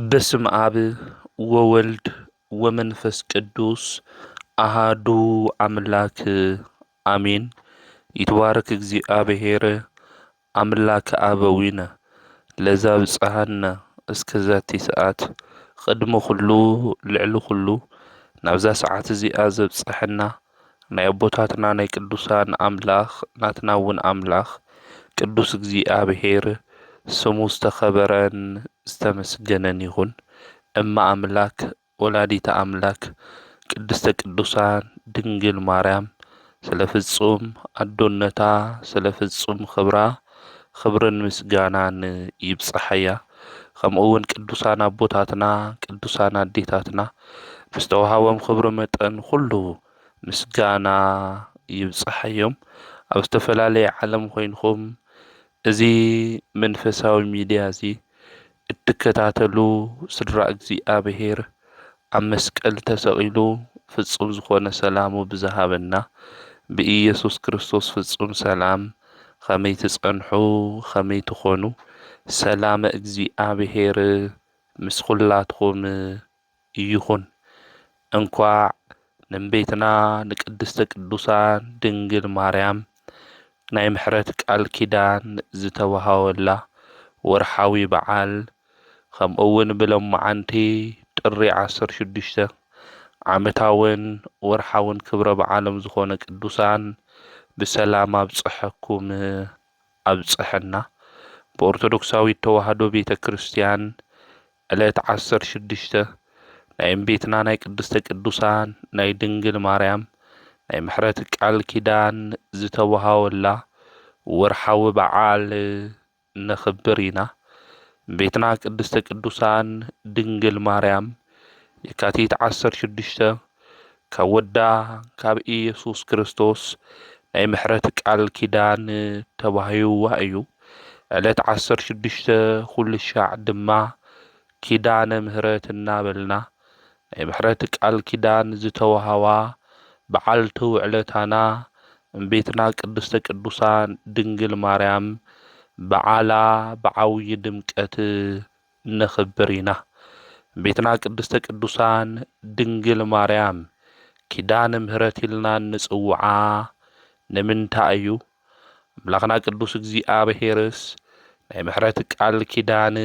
በስመ አብ ወወልድ ወመንፈስ ቅዱስ አሃዱ አምላክ አሜን። ይትባረክ እግዚአብሔር አምላክ አበዊነ ለዘብጽሐነ እስከዛቲ ሰዓት ቅድመ ኩሉ ልዕሊ ኩሉ ናብዛ ሰዓት እዚኣ ዘብጽሐና ናይ አቦታትና ናይ ቅዱሳን አምላኽ ናትና እውን አምላኽ ቅዱስ እግዚአብሔር ስሙ ዝተኸበረን ዝተመስገነን ይሁን። እማ አምላክ ወላዲተ አምላክ ቅድስተ ቅዱሳን ድንግል ማርያም ስለ ፍጹም አዶነታ ስለ ፍጹም ክብራ ክብርን ምስጋናን ይብጽሐያ። ከምኡ እውን ቅዱሳን አቦታትና ቅዱሳን አዴታትና ብዝተወሃቦም ክብሪ መጠን ኩሉ ምስጋና ይብጽሐዮም። ኣብ ዝተፈላለየ ዓለም ኮይንኩም እዚ መንፈሳዊ ሚድያ እዚ እትከታተሉ ስድራ እግዚአብሔር ኣብ መስቀል ተሰቂሉ ፍጹም ዝኾነ ሰላሙ ብዝሃበና ብኢየሱስ ክርስቶስ ፍጹም ሰላም ከመይ ትጸንሑ ከመይ ትኾኑ ሰላም እግዚአብሔር ምስ ኩላትኩም ይኹን። እንኳዕ ንቤትና ንቅድስተ ቅዱሳን ድንግል ማርያም ናይ ምሕረት ቃል ኪዳን ዝተወሃበላ ወርሓዊ በዓል ከምኡ እውን ብሎማዓንቲ ጥሪ 16 ዓመታውን ወርሓውን ክብረ በዓሎም ዝኾነ ቅዱሳን ብሰላም ኣብጽሐኩም ኣብጽሐና። በኦርቶዶክሳዊት ተዋህዶ ቤተ ክርስቲያን ዕለት 16 ናይ እምቤትና ናይ ቅድስተ ቅዱሳን ናይ ድንግል ማርያም ናይ ምሕረት ቃል ኪዳን ዝተወሃበላ ወርሓዊ በዓል ነኽብር ኢና። ቤትና ቅድስተ ቅዱሳን ድንግል ማርያም የካቲት 16 ካብ ወዳ ካብ ኢየሱስ ክርስቶስ ናይ ምሕረት ቃል ኪዳን ተባሂብዋ እዩ። ዕለት 16 ኩሉ ሻዕ ድማ ኪዳነ ምሕረት እናበልና ናይ ምሕረት ቃል ኪዳን ዝተወሃባ በዓልቲ ውዕለታና እምቤትና ቅድስተ ቅዱሳን ድንግል ማርያም በዓላ ብዓብይ ድምቀት ነኽብር ኢና። ቤትና ቅድስተ ቅዱሳን ድንግል ማርያም ኪዳነ ምሕረት ኢልና ንጽውዓ ንምንታይ እዩ? አምላኽና ቅዱስ እግዚአብሔርስ ናይ ምሕረት ቃል ኪዳን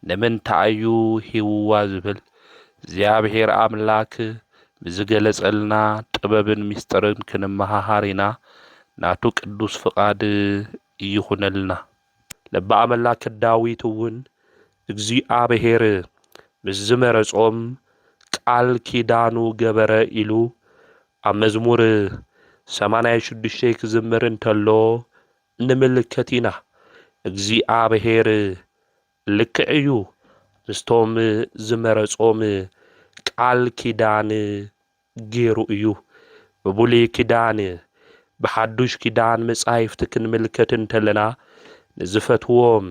ንምንታይ እዩ ሂብዋ ዝብል እግዚአብሔር አምላክ ብዝገለጸልና ጥበብን ምስጢርን ክንመሃሃር ኢና። ናቱ ቅዱስ ፍቃድ ይኹነልና። ልበ አምላክ ዳዊት እውን እግዚአብሔር ምስ ዝመረጾም ቃል ኪዳኑ ገበረ ኢሉ ኣብ መዝሙር 86 ክዝምር እንተሎ ንምልከት ኢና። እግዚአብሔር ልክዕ እዩ ምስቶም ዝመረጾም ቃል ኪዳን ገይሩ እዩ። ብብሉይ ኪዳን ብሓዱሽ ኪዳን መጻሕፍቲ ክንምልከት እንተለና ንዝፈትዎም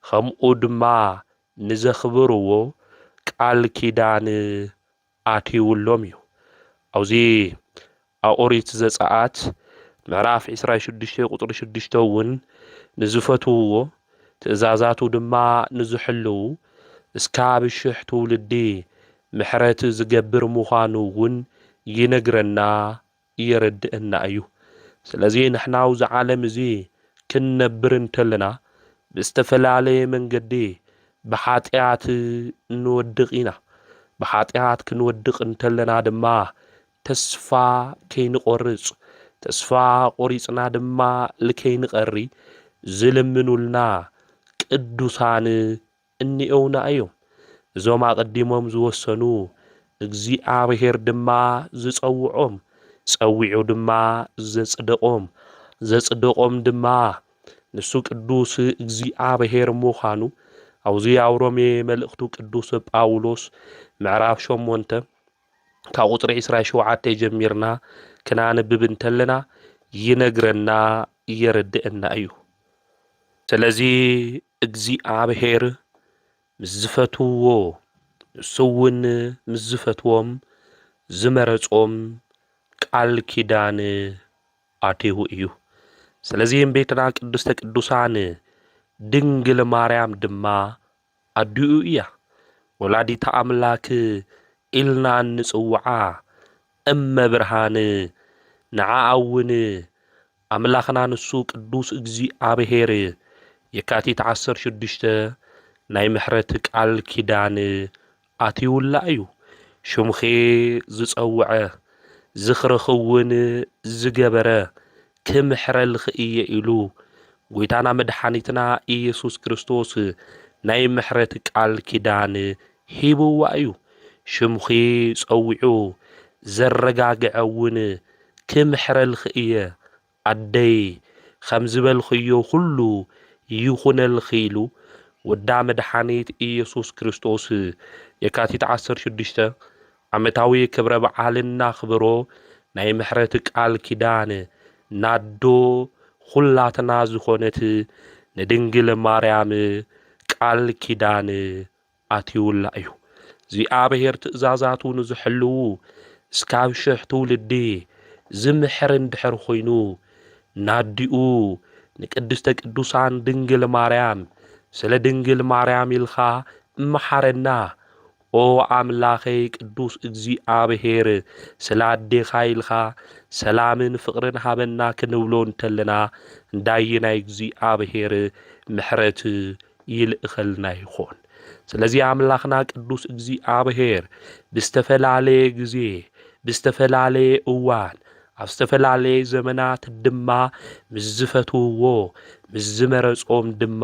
ከምኡ ድማ ንዘኽብርዎ ቃል ኪዳን ኣትይውሎም እዩ። ኣብዚ ኣብ ኦሪት ዘፀአት ምዕራፍ 26 ቁጥሪ 6 እውን ንዝፈትውዎ ትእዛዛቱ ድማ ንዝሕልው እስካብ 1000 ትውልዲ ምሕረት ዝገብር ምዃኑ እውን ይነግረና የረድአና እዩ። ስለዚ ንሕና ኣብዚ ዓለም እዚ ክንነብር እንተለና ብዝተፈላለየ መንገዲ ብሓጢአት እንወድቕ ኢና። ብሓጢአት ክንወድቕ እንተለና ድማ ተስፋ ከይንቆርጽ ተስፋ ቆሪጽና ድማ ልከይንቐሪ ዝልምኑልና ቅዱሳን እኒአውና እዮም። እዞም ኣቐዲሞም ዝወሰኑ እግዚአብሔር ድማ ዝጸውዖም ጸዊዑ ድማ ዘጽደቆም ዘጽደቆም ድማ ንሱ ቅዱስ እግዚአብሔር ምዃኑ ኣብዚ ኣብ ሮሜ መልእኽቱ ቅዱስ ጳውሎስ ምዕራፍ 8 ካብ ቁጥሪ 27 ጀሚርና ክናንብብ እንተለና ይነግረና የረድአና እዩ። ስለዚ እግዚአብሔር ምስ ዝፈትውዎ ንሱ እውን ምስ ዝፈትዎም ዝመረጾም ቃል ኪዳን ኣትይሁ እዩ። ስለዚ እምቤትና ቅድስተ ቅዱሳን ድንግል ማርያም ድማ ኣዲኡ እያ። ወላዲተ ኣምላክ ኢልና ንጽውዓ እመብርሃን ንዓዓ እውን ኣምላኽና ንሱ ቅዱስ እግዚኣብሔር የካቲት 16 ናይ ምሕረት ቃል ኪዳን ኣትዩላ እዩ። ሽምኺ ዝጸውዐ ዝኽርኽውን ዝገበረ ክምሕረልኽ እየ ኢሉ ጎይታና መድኃኒትና ኢየሱስ ክርስቶስ ናይ ምሕረት ቃል ኪዳን ሂብዋ እዩ። ሽምኺ ጸዊዑ ዘረጋግዐውን ክምሕረልኽ እየ ኣደይ ከም ዝበልኽዮ ኩሉ ይኹነልኺ ኢሉ ወዳ መድኃኒት ኢየሱስ ክርስቶስ የካቲት 16 ዓመታዊ ክብረ በዓልና ኽብሮ ናይ ምሕረት ቃል ኪዳን ናዶ ኹላትና ዝኾነት ንድንግል ማርያም ቃል ኪዳን ኣትዩላ እዩ። እግዚኣብሔር ትእዛዛቱ ንዝሕልዉ እስካብ 1000 ትውልዲ ዝምሕር እንድሕር ኾይኑ ናዲኡ ንቅድስተ ቅዱሳን ድንግል ማርያም ስለ ድንግል ማርያም ኢልኻ እመሓረና ኦ ኣምላኸይ ቅዱስ እግዚኣብሔር ስለ ኣዴኻ ኢልኻ ሰላምን ፍቕርን ሃበና ክንብሎ እንተለና እንዳይናይ እግዚኣብሔር ምሕረት ይልእኸልና ይኾን። ስለዚ ኣምላኽና ቅዱስ እግዚኣብሔር ብዝተፈላለየ ግዜ ብዝተፈላለየ እዋን ኣብ ዝተፈላለየ ዘመናት ድማ ምስ ዝፈትውዎ ምስ ዝመረጾም ድማ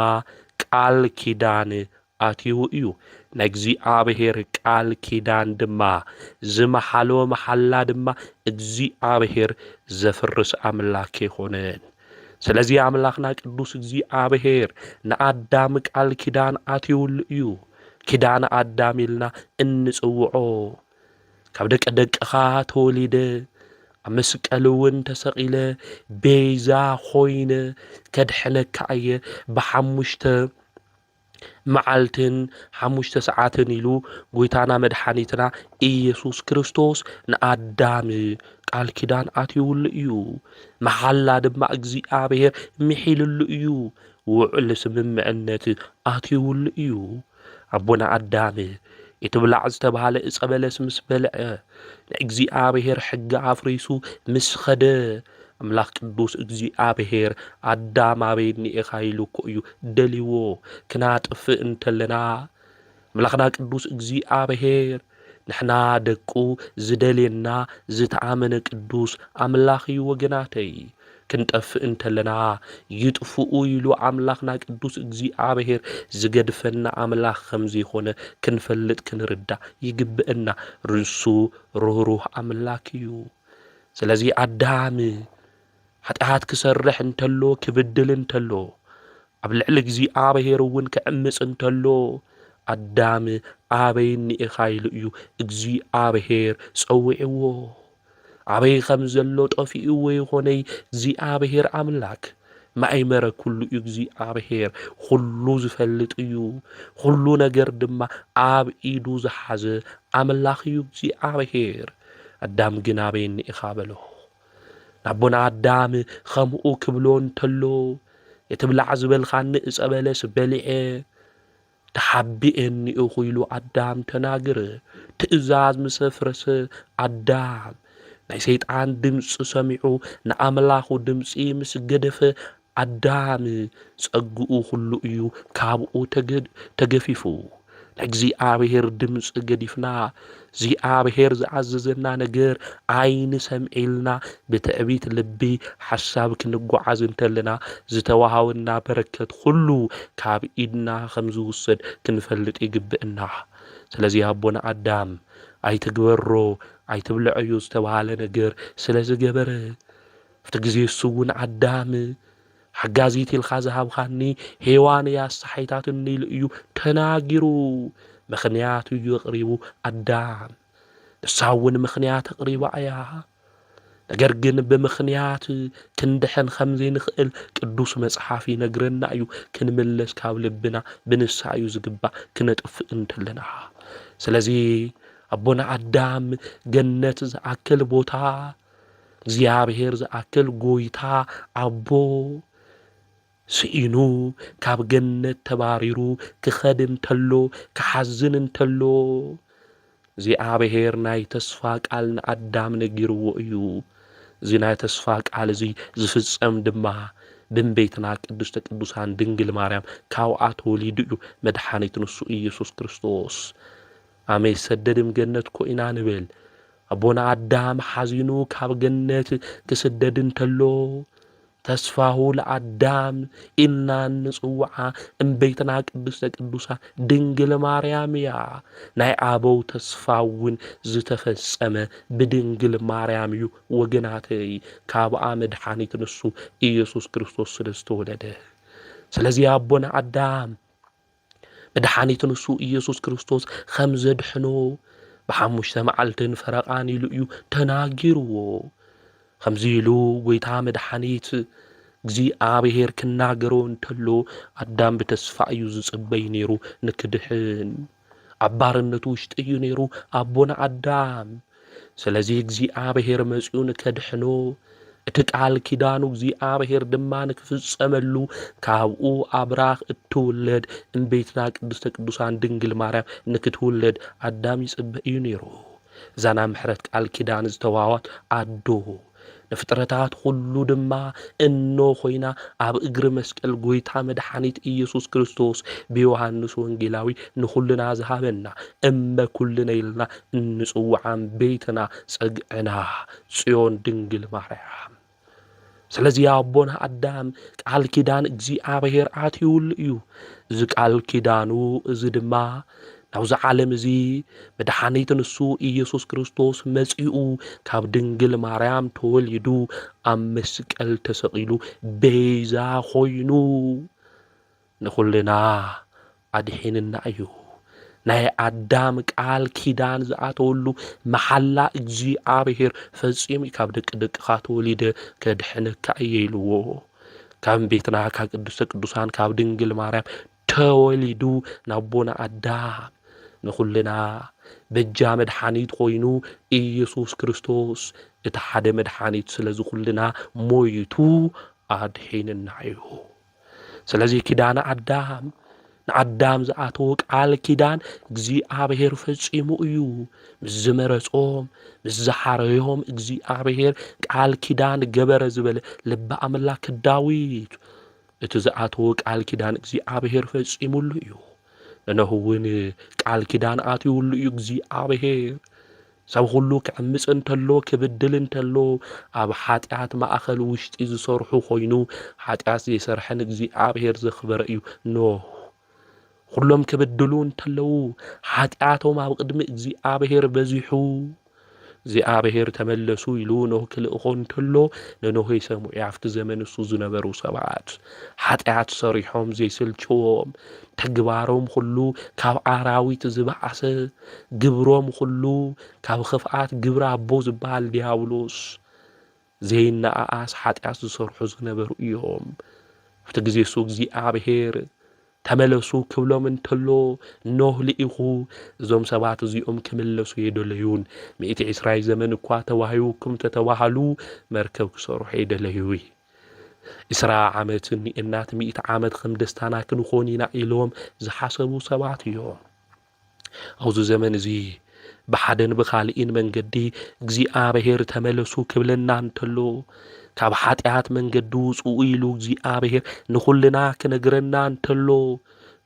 ቃል ኪዳን ኣትዩ እዩ። ናይ እግዚኣብሔር ቃል ኪዳን ድማ ዝመሓሎ መሓላ ድማ እግዚኣብሔር ዘፍርስ ኣምላክ ይኾነን። ስለዚ ኣምላኽና ቅዱስ እግዚኣብሔር ንኣዳም ቃል ኪዳን ኣትዩሉ እዩ። ኪዳን ኣዳም ኢልና እንጽውዖ ካብ ደቀ ደቅኻ ተወሊደ ኣብ መስቀል እውን ተሰቒለ ቤዛ ኾይነ ከድሕነካ እየ ብ5 መዓልትን 5 ሰዓትን ኢሉ ጎይታና መድኃኒትና ኢየሱስ ክርስቶስ ንኣዳም ቃል ኪዳን ኣትዩሉ እዩ። መሓላ ድማ እግዚኣብሔር ምሒልሉ እዩ። ውዕል ስምምዕነት ኣትዩሉ እዩ። ኣቦና ኣዳም እትብላዕ ዝተባሃለ ዕፀ በለስ ምስ በልዐ ንእግዚኣብሔር ሕጊ ኣፍሪሱ ምስ ኸደ ኣምላኽ ቅዱስ እግዚኣብሔር ኣዳም ኣበይ እኒኤኻ ኢሉ እኮ እዩ ደልይዎ ክናጥፍእ እንተለና ኣምላኽና ቅዱስ እግዚኣብሔር ንሕና ደቁ ዝደልየና ዝተኣመነ ቅዱስ ኣምላኽ እዩ ወገናተይ። ክንጠፍእ እንተለና ይጥፍኡ ኢሉ ኣምላኽና ቅዱስ እግዚኣብሔር ዝገድፈና ኣምላኽ ከም ዘይኾነ ክንፈልጥ ክንርዳእ ይግብአና። ርሱ ርህሩህ ኣምላክ እዩ። ስለዚ ኣዳም ኃጢአት ክሰርሕ እንተሎ ክብድል እንተሎ ኣብ ልዕሊ እግዚኣብሔር እውን ክዕምፅ እንተሎ ኣዳም ኣበይ እኒኤኻ ኢሉ እዩ እግዚኣብሔር ጸዊዕዎ። ኣበይ ከም ዘሎ ጠፊእዎ ይኾነይ እግዚኣብሔር ኣምላክ ማእመረ ኩሉ እዩ። እግዚኣብሔር ኩሉ ዝፈልጥ እዩ። ኩሉ ነገር ድማ ኣብ ኢዱ ዝሓዘ ኣምላኽ እዩ እግዚኣብሔር። ኣዳም ግን ኣበይ እኒኤኻ በሎ። ናቦና ኣዳም ከምኡ ክብሎ እንተሎ የትብላዕ ዝበልኻኒ ዕፀ በለስ በሊዐ ተሓቢአኒ ኢኹ ኢሉ ኣዳም ተናግረ። ትእዛዝ ምስ ኣፍረሰ ኣዳም ናይ ሰይጣን ድምፂ ሰሚዑ ንኣምላኹ ድምፂ ምስ ገደፈ ኣዳም ጸጉኡ ኩሉ እዩ ካብኡ ተገፊፉ። እግዚአብሔር ድምፅ ገዲፍና እግዚአብሔር ዝዓዘዘና ነገር አይን ሰምዒልና በትዕቢት ልቢ ሐሳብ ክንጓዓዝ እንተለና ዝተዋሃወና በረከት ሁሉ ካብ ኢድና ከም ዝውሰድ ክንፈልጥ ይግብእና። ስለዚህ አቦና አዳም አይትግበሮ አይትብልዕዩ ዝተባሃለ ነገር ስለዝገበረ ፍቲ ጊዜ እሱ እውን አዳም ሓጋዚት ኢልካ ዝሃብኻኒ ሄዋን ያሳሓይታትኒ ኢሉ እዩ ተናጊሩ። ምኽንያቱ እዩ ኣቕሪቡ ኣዳም ንሳ እውን ምኽንያት ኣቕሪባ እያ። ነገር ግን ብምኽንያት ክንድሕን ከም ዘይንኽእል ቅዱስ መጽሓፍ ይነግረና እዩ። ክንምለስ ካብ ልብና ብንሳ እዩ ዝግባእ ክነጥፍእ እንተለና። ስለዚ ኣቦና ኣዳም ገነት ዝኣክል ቦታ እግዚአብሔር ዝኣክል ጎይታ ኣቦ ስኢኑ ካብ ገነት ተባሪሩ ክኸድን ተሎ ክሓዝን እንተሎ እግዚኣብሔር ናይ ተስፋ ቃል ንኣዳም ነጊርዎ እዩ። እዚ ናይ ተስፋ ቃል እዚ ዝፍጸም ድማ ብንቤትና ቅድስተ ቅዱሳን ድንግል ማርያም ካብኣ ተወሊዱ እዩ መድሓኒት ንሱ ኢየሱስ ክርስቶስ። ኣመይ ሰደድም ገነት ኮይና ንብል ኣቦና ኣዳም ሓዚኑ ካብ ገነት ክስደድ እንተሎ ተስፋሁ ለኣዳም ኢልና ንጽውዓ እምቤትና ቅድስተ ቅዱሳን ድንግል ማርያም እያ። ናይ ኣበው ተስፋውን ዝተፈጸመ ብድንግል ማርያም እዩ ወገናተይ ካብኣ መድሓኒት ንሱ ኢየሱስ ክርስቶስ ስለ ዝተወለደ። ስለዚ ኣቦና ኣዳም መድሓኒት ንሱ ኢየሱስ ክርስቶስ ከም ዘድሕኖ ብሓሙሽተ መዓልትን ፈረቓን ኢሉ እዩ ተናጊርዎ። ከምዚ ኢሉ ጎይታ መድሓኒት እግዚኣብሔር ክናገሮ እንተሎ ኣዳም ብተስፋ እዩ ዝጽበይ ነይሩ ንክድሕን ኣብ ባርነቱ ውሽጢ እዩ ነይሩ ኣቦና ኣዳም። ስለዚ እግዚኣብሔር መጺኡ ንከድሕኖ እቲ ቃል ኪዳኑ እግዚኣብሔር ድማ ንክፍጸመሉ ካብኡ ኣብራኽ እትውለድ እምቤትና ቅድስተ ቅዱሳን ድንግል ማርያም ንክትውለድ ኣዳም ይጽበ እዩ ነይሩ። እዛና ምሕረት ቃል ኪዳን ዝተዋሃባት ኣዶ ንፍጥረታት ሁሉ ድማ እኖ ኮይና ኣብ እግሪ መስቀል ጎይታ መድሓኒት ኢየሱስ ክርስቶስ ብዮሐንስ ወንጌላዊ ንኹልና ዝሃበና እመ ኩልነ ኢልና እንጽውዓን ቤትና ጸግዕና ጽዮን ድንግል ማርያም። ስለዚ ኣቦና ኣዳም ቃል ኪዳን እግዚኣብሔር ኣትዩሉ እዩ። እዚ ቃል ኪዳኑ እዚ ድማ ናብዚ ዓለም እዚ መድሓኒት ንሱ ኢየሱስ ክርስቶስ መጺኡ ካብ ድንግል ማርያም ተወሊዱ ኣብ መስቀል ተሰቒሉ ቤዛ ኾይኑ ንኹልና ኣድሒንና እዩ። ናይ ኣዳም ቃል ኪዳን ዝኣተወሉ መሓላ እግዚኣብሔር ፈጺሙ ካብ ደቅኻ ተወሊደ ከድሕነካ እየ ኢልዎ። ካብ ቤትና ካብ ቅድስተ ቅዱሳን ካብ ድንግል ማርያም ተወሊዱ ናቦና ኣዳም ንኹልና በጃ መድሓኒት ኮይኑ ኢየሱስ ክርስቶስ እቲ ሓደ መድሓኒት ስለ ዝኹልና ሞይቱ ኣድሒንና እዩ። ስለዚ ኪዳነ ኣዳም ንኣዳም ዝኣተወ ቃል ኪዳን እግዚኣብሔር ፈጺሙ እዩ። ምስ ዝመረጾም ምስ ዝሓረዮም እግዚኣብሔር ቃል ኪዳን ገበረ ዝበለ ልበ ኣምላክ ዳዊት እቲ ዝኣተወ ቃል ኪዳን እግዚኣብሔር ፈጺሙሉ እዩ። ነነሁውን ቃል ኪዳን ኣትዩሉ እዩ እግዚኣብሔር። ሰብ ሁሉ ክዕምፅ እንተሎ ክብድል እንተሎ ኣብ ሓጢኣት ማእኸል ውሽጢ ዝሰርሑ ኮይኑ ሓጢኣት ዘይሰርሐን እግዚኣብሔር ዘኽበረ እዩ ኖህ። ኩሎም ክብድሉ እንተለዉ ሓጢኣቶም ኣብ ቅድሚ እግዚኣብሔር በዚሑ እግዚኣብሔር ተመለሱ ኢሉ ኖህ ክልእኾ እንተሎ ንኖህ ይሰምዑ ኣብቲ ዘመን እሱ ዝነበሩ ሰባት ሓጢኣት ሰሪሖም ዘይስልችዎም ተግባሮም ሁሉ ካብ ኣራዊት ዝበዓሰ ግብሮም ሁሉ ካብ ክፍኣት ግብረ ኣቦ ዝበሃል ዲያብሎስ ዘይነኣኣስ ሓጢኣት ዝሰርሑ ዝነበሩ እዮም። ኣብቲ ግዜ እሱ እግዚኣብሔር ተመለሱ ክብሎም እንተሎ ኖህ ልኢኹ እዞም ሰባት እዚኦም ክምለሱ የደለዩን 120 ዘመን እኳ ተዋሂቡኩም ተተባሃሉ መርከብ ክሰርሑ የደለዩ 20 ዓመት እናት 100 ዓመት ከም ደስታና ክንኾን ኢና ኢሎም ዝሓሰቡ ሰባት እዮም። ኣብዚ ዘመን እዚ ብሓደን ብኻልእን መንገዲ እግዚኣብሔር ተመለሱ ክብለና እንተሎ ካብ ሓጢኣት መንገዲ ውፅኡ ኢሉ እግዚኣብሔር ንኹልና ክነግረና እንተሎ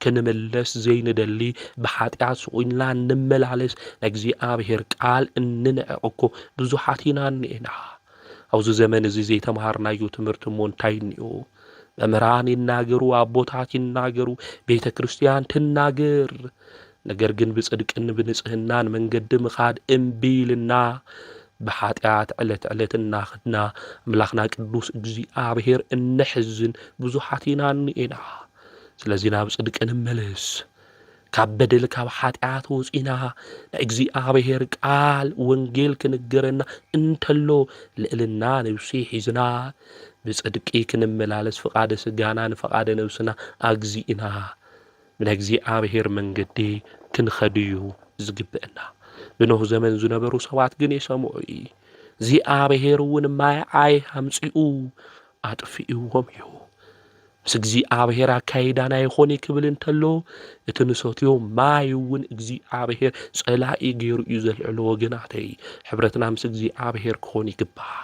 ክንምለስ ዘይንደሊ ብሓጢኣት ስቑልና እንመላለስ እግዚአብሔር ቃል እንንዕቆ ብዙሓት ኢና እኒአና። ኣብዚ ዘመን እዚ ዘይተማሃርናዮ ትምህርቲ እሞ እንታይ እኒኦ? መምህራን ይናገሩ፣ ኣቦታት ይናገሩ፣ ቤተ ክርስቲያን ትናገር። ነገር ግን ብጽድቅን ብንጽህናን መንገዲ ምኻድ እምቢ ኢልና ብሓጢኣት ዕለት ዕለት እናኸድና ኣምላኽና ቅዱስ እግዚአብሔር እንሕዝን ብዙሓት ኢና እኒአና። ስለዚ ናብ ጽድቅ እንመለስ። ካብ በደል ካብ ሓጢኣት ወፂና ንእግዚአብሔር ቃል ወንጌል ክንገረና እንተሎ ልዕልና ነብሲ ሒዝና ብጽድቂ ክንመላለስ ፍቓደ ስጋና ንፍቓደ ነብስና ኣግዚእና ብእግዚአብሔር መንገዲ ክንኸድዩ ዝግብአና። ብኖህ ዘመን ዝነበሩ ሰባት ግን የሰምዑ እግዚአብሔር እውን ማይ ኣይ ሃምፂኡ ኣጥፊኡዎም እዩ። ምስ እግዚኣብሔር ኣካይዳና ይኾነ ክብል እንተሎ እቲ ንሰትዮ ማይ እውን እግዚኣብሔር ጸላኢ ገይሩ እዩ ዘልዕሎ ወገናተይ ሕብረትና ምስ እግዚኣብሔር ክኾን ይግባእ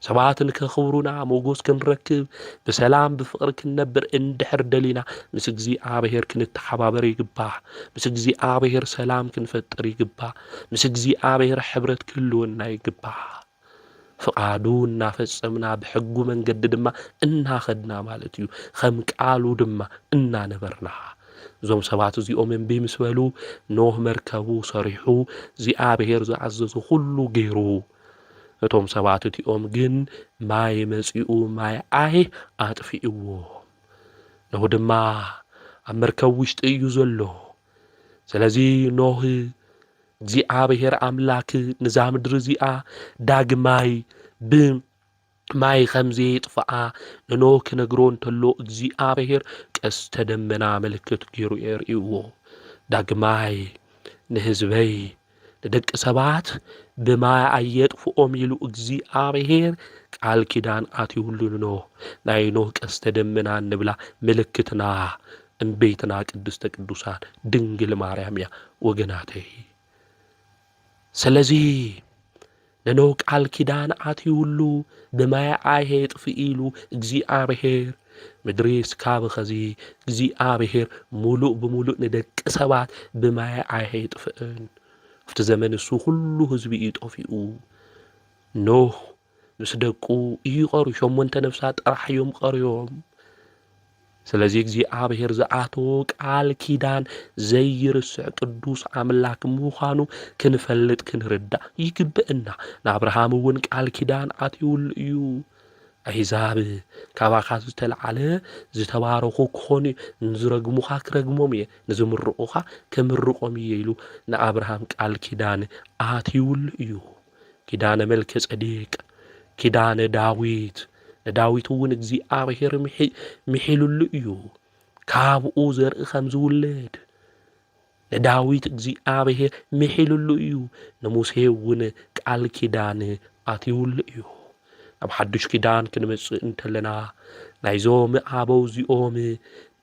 ሰባት ንከኽብሩና ሞጎስ ክንረክብ ብሰላም ብፍቕሪ ክንነብር እንድሕር ደሊና ምስ እግዚኣብሔር ክንተሓባበር ይግባእ ምስ እግዚኣብሔር ሰላም ክንፈጥር ይግባእ ምስ እግዚኣብሔር ሕብረት ክህልወና ይግባእ ፍቃዱ እናፈጸምና ብሕጉ መንገዲ ድማ እናኸድና ማለት እዩ ከም ቃሉ ድማ እናነበርና እዞም ሰባት እዚኦም እምቢ ምስ በሉ ኖህ መርከቡ ሰሪሑ እግዚኣብሔር ዝኣዘዞ ኩሉ ገይሩ እቶም ሰባት እቲኦም ግን ማይ መጺኡ ማይ ኣይ ኣጥፊእዎ ኖህ ድማ ኣብ መርከብ ውሽጢ እዩ ዘሎ ስለዚ ኖህ እግዚኣብሔር ኣምላክ ንዛ ምድሪ እዚኣ ዳግማይ ብማይ ከምዚ ይጥፍኣ ንኖህ ክነግሮ እንተሎ እግዚኣብሔር ቀስተ ደመና ምልክት ገይሩ የርእይዎ ዳግማይ ንህዝበይ ንደቂ ሰባት ብማይ ኣየጥፍኦም ኢሉ እግዚኣብሔር ቃል ኪዳን ኣትይሁሉ ኖህ ናይ ኖህ ቀስተ ደመና ንብላ ምልክትና እምቤትና ቅድስተ ቅዱሳን ድንግል ማርያም እያ ወገናተይ ስለዚ ንኖህ ቃል ኪዳን ኣትይሁሉ ብማይ ኣይጥፍእ ኢሉ እግዚኣብሔር ምድሪ ስካብ ኸዚ እግዚኣብሔር ሙሉእ ብሙሉእ ንደቂ ሰባት ብማይ ኣይጥፍእን ኣብቲ ዘመን እሱ ኩሉ ህዝቢ ይጠፊኡ ኖህ ምስ ደቁ እዩ ቀርዩ 8 ነፍሳት ጥራሕ እዮም ቀርዮም ስለዚ እግዚኣብሔር ዝኣተዎ ቃል ኪዳን ዘይርስዕ ቅዱስ ኣምላክ ምዃኑ ክንፈልጥ ክንርዳእ ይግብአና ንኣብርሃም እውን ቃል ኪዳን ኣትይሁሉ እዩ ኣሕዛብ ካባኻ ዝተለዓለ ዝተባረኹ ክኾኑ ንዝረግሙኻ ክረግሞም እየ ንዝምርቑኻ ከምርቆም እየ ኢሉ ንኣብርሃም ቃል ኪዳን ኣትይሁሉ እዩ ኪዳነ መልከ ጸዲቅ ኪዳነ ዳዊት ንዳዊት እውን እግዚኣብሔር ምሒሉሉ እዩ ካብኡ ዘርኢ ከም ዝውለድ ንዳዊት እግዚኣብሔር ምሒሉሉ እዩ ንሙሴ እውን ቃል ኪዳን ኣትይሁሉ እዩ ኣብ ሓድሽ ኪዳን ክንመጽእ እንተለና ናይዞም ኣበው እዚኦም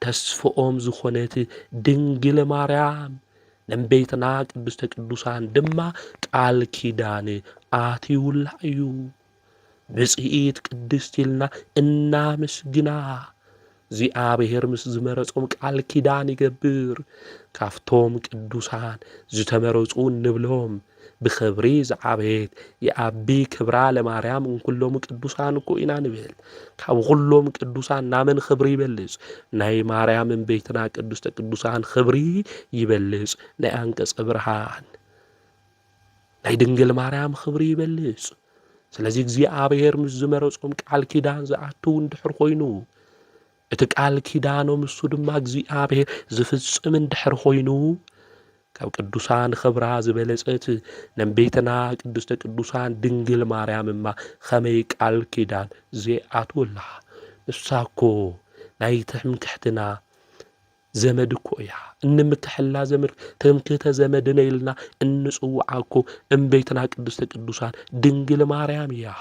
ተስፍኦም ዝኾነት ድንግል ማርያም ነንቤትና ቅድስተ ቅዱሳን ድማ ቃል ኪዳን ኣትይሁላ እዩ ብጽኢት ቅድስት ኢልና እናመስግና እግዚኣብሔር ምስ ዝመረጾም ቃል ኪዳን ይገብር ካፍቶም ቅዱሳን ዝተመረጹ ንብሎም ብኽብሪ ዝዓበየት የኣቢ ክብራ ለማርያም እንኩሎም ቅዱሳን እኮ ኢና ንብል ካብ ኩሎም ቅዱሳን ናመን ክብሪ ይበልጽ ናይ ማርያም እምቤትና ቅድስተ ቅዱሳን ክብሪ ይበልጽ ናይ አንቀጸ ብርሃን ናይ ድንግል ማርያም ክብሪ ይበልጽ ስለዚ እግዚኣብሔር ምስ ዝመረጾም ቃል ኪዳን ዝኣትው እንድሕር ኮይኑ እቲ ቃል ኪዳኖም እሱ ድማ እግዚኣብሔር ዝፍጽም እንድሕር ኮይኑ ካብ ቅዱሳን ክብራ ዝበለጸት ነንቤትና ቅድስተ ቅዱሳን ድንግል ማርያም እማ ኸመይ ቃል ኪዳን ዘይኣትወላ ንሳኮ ናይ ትምክሕትና ዘመድ እኮ እያ እንምክሕላ ዘመድ ትምክህተ ዘመድነ ኢልና እንጽውዓኮ እምቤትና ቅድስተ ቅዱሳን ድንግል ማርያም እያ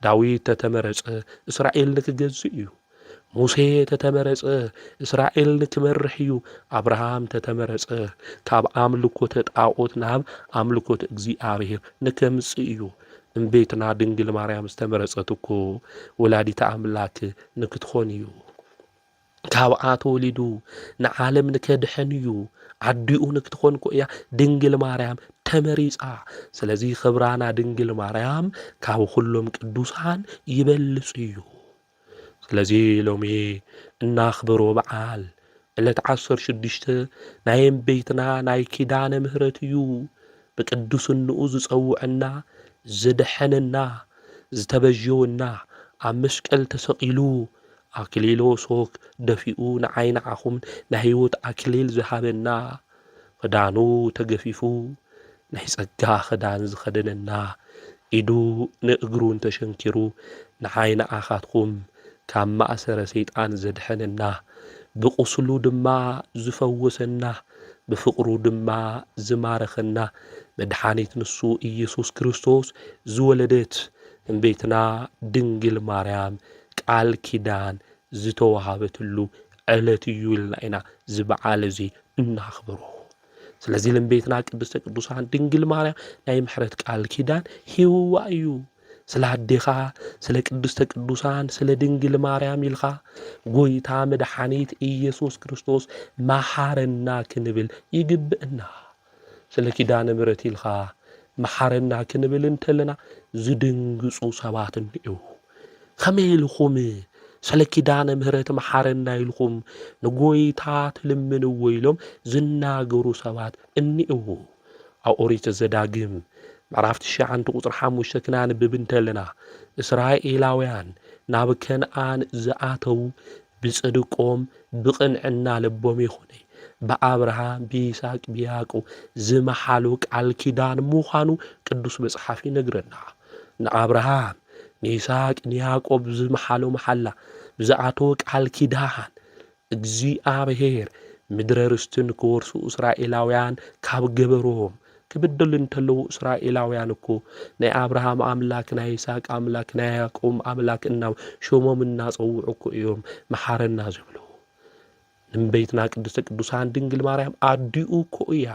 ዳዊት ተተመረጸ እስራኤል ንክገዝእ እዩ ሙሴ ተተመረጸ እስራኤል ንክመርሕ እዩ አብርሃም ተተመረጸ ካብ ኣምልኮተ ጣዖት ናብ ኣምልኮተ እግዚአብሔር ንከምጽእ እዩ እምቤትና ድንግል ማርያም ዝተመረጸት እኮ ወላዲተ አምላክ ንክትኾን እዩ ካብኣ ተወሊዱ ንዓለም ንከድሕን እዩ ዓዲኡ ንክትኾን እኮ እያ ድንግል ማርያም ተመሪጻ ስለዚ ክብራና ድንግል ማርያም ካብ ኩሎም ቅዱሳን ይበልጽ እዩ ስለዚ ሎሚ እናኽብሮ በዓል ዕለት 16 ናይ እምቤትና ናይ ኪዳነ ምህረት እዩ ብቅዱስንኡ ዝጸውዐና ዝድሐነና ዝተበጀወና ኣብ መስቀል ተሰቂሉ አክሊሎ ሶክ ደፊኡ ንዓይና አኹም ንህይወት አክሊል ዝሃበና ክዳኑ ተገፊፉ ናይ ጸጋ ክዳን ዝኸደነና ኢዱ ንእግሩን ተሸንኪሩ ንዓይና አኻትኩም ካብ ማእሰረ ሰይጣን ዘድሐነና ብቁስሉ ድማ ዝፈወሰና ብፍቅሩ ድማ ዝማረኸና መድኃኒት ንሱ ኢየሱስ ክርስቶስ ዝወለደት እምቤትና ድንግል ማርያም ቃል ኪዳን ዝተዋሃበትሉ ዕለት እዩ ኢልና ኢና ዝበዓል እዚ እናኽብሮ። ስለዚ ለምቤትና ቅድስተ ቅዱሳን ድንግል ማርያም ናይ ምሕረት ቃል ኪዳን ሂውዋ እዩ። ስለ ኣዴኻ ስለ ቅድስተ ቅዱሳን ስለ ድንግል ማርያም ኢልኻ ጎይታ መድኃኒት ኢየሱስ ክርስቶስ መሓረና ክንብል ይግብእና። ስለ ኪዳነ ምሕረት ኢልኻ መሓረና ክንብል እንተለና ዝድንግጹ ሰባት እንኤው። ከመይ ኢልኹም ስለ ኪዳነ ምሕረት መሓረና ኢልኹም ንጎይታ ትልምንዎ ኢሎም ዝናገሩ ሰባት እንኤው። ኣብ ኦሪት ዘዳግም ምዕራፍ 9 ቁጽሪ 5 ክናንብብ እንተለና እስራኤላውያን ናብ ከነዓን ዝኣተው ብጽድቆም ብቕንዕና ልቦም ይኹነ ብኣብርሃም ብይስሐቅ ብያዕቆብ ዝመሓሉ ቃል ኪዳን ምዃኑ ቅዱስ መጽሓፍ ይነግረና። ንኣብርሃም ንይስሐቅ ንያዕቆብ ዝመሓሉ መሓላ ብዝኣተወ ቃል ኪዳን እግዚአብሔር ምድረ ርስትን ክወርሱ እስራኤላውያን ካብ ገበሮም ክብድሉ እንተለዉ እስራኤላውያን እኮ ናይ ኣብርሃም ኣምላክ ናይ ይስሐቅ ኣምላክ ናይ ያዕቆብ ኣምላክ እናው ሾሞም እናጸውዑ እኮ እዮም መሓረና ዝብሉ። ንበይትና ቅድስተ ቅዱሳን ድንግል ማርያም ኣዲኡ እኮ እያ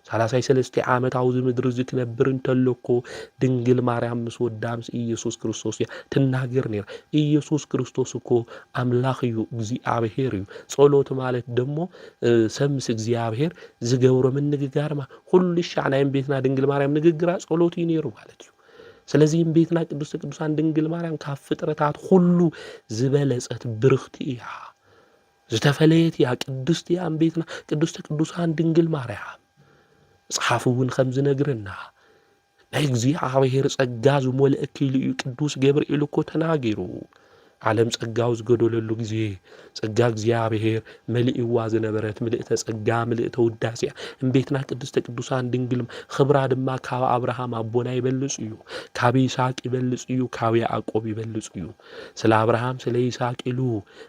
33 ዓመት ኣብዚ ምድሪ ዝክነብር እንተለኮ ድንግል ማርያም ምስ ወዳ ምስ ኢየሱስ ክርስቶስ እያ ትናገር ነይራ። ኢየሱስ ክርስቶስ እኮ ኣምላኽ እዩ፣ እግዚአብሔር እዩ። ጸሎት ማለት ደሞ ሰብ ምስ እግዚአብሔር ዝገብሮ ምንግጋር ኩሉ ሻዕ ናይ ቤትና ድንግል ማርያም ንግግራ ጸሎት እዩ ነይሩ ማለት እዩ። ስለዚ ቤትና ቅድስተ ቅዱሳን ድንግል ማርያም ካብ ፍጥረታት ሁሉ ዝበለጸት ብርኽቲ እያ፣ ዝተፈለየት እያ፣ ቅድስት እያ ቤትና ቅድስተ ቅዱሳን ድንግል ማርያም። መጽሓፍ እውን ከም ዝነግረና ናይ እግዚአብሔር ጸጋ ዝመልአክ ኢሉ እዩ ቅዱስ ገብርኤል እኮ ተናጊሩ። ዓለም ጸጋው ዝገደለሉ ጊዜ ጸጋ እግዚአብሔር መልእዋ ዝነበረት ምልእተ ጸጋ ምልእተ ውዳሴ እምቤትና ቅድስተ ቅዱሳን ድንግል ኽብራ ድማ ካብ አብርሃም አቦና ይበልጽ እዩ፣ ካብ ይስሐቅ ይበልጽ እዩ፣ ካብ ያዕቆብ ይበልጽ እዩ። ስለ አብርሃም ስለ ይስሐቅ ኢሉ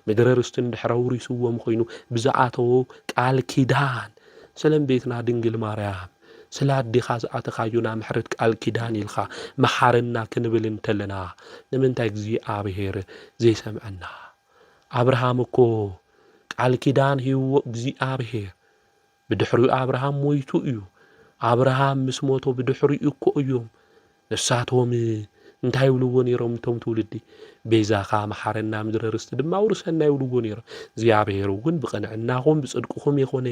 ምድረ ርስትን ድሕረ ውሪስዎም ኮይኑ ብዝኣተዎ ቃል ኪዳን ስለ እምቤትና ድንግል ማርያም ስለ ኣዴኻ ዝኣተኻዩና ምሕረት ቃል ኪዳን ኢልኻ መሓረና ክንብል እንተለና ንምንታይ እግዚአብሔር ዘይሰምዐና? አብርሃም እኮ ቃል ኪዳን ሂብዎ እግዚአብሔር ብድሕሪኡ አብርሃም ሞይቱ እዩ። አብርሃም ምስ ሞቶ ብድሕሪኡ እኮ እዮም ንሳቶም እንታይ ይብልዎ ነይሮም እቶም ትውልዲ ቤዛኻ መሓረና ምድረ ርስቲ ድማ ውርሰና ይብልዎ ነይሮም። እግዚአብሔር እውን ብቕንዕናኹም ብጽድቅኹም ይኾነ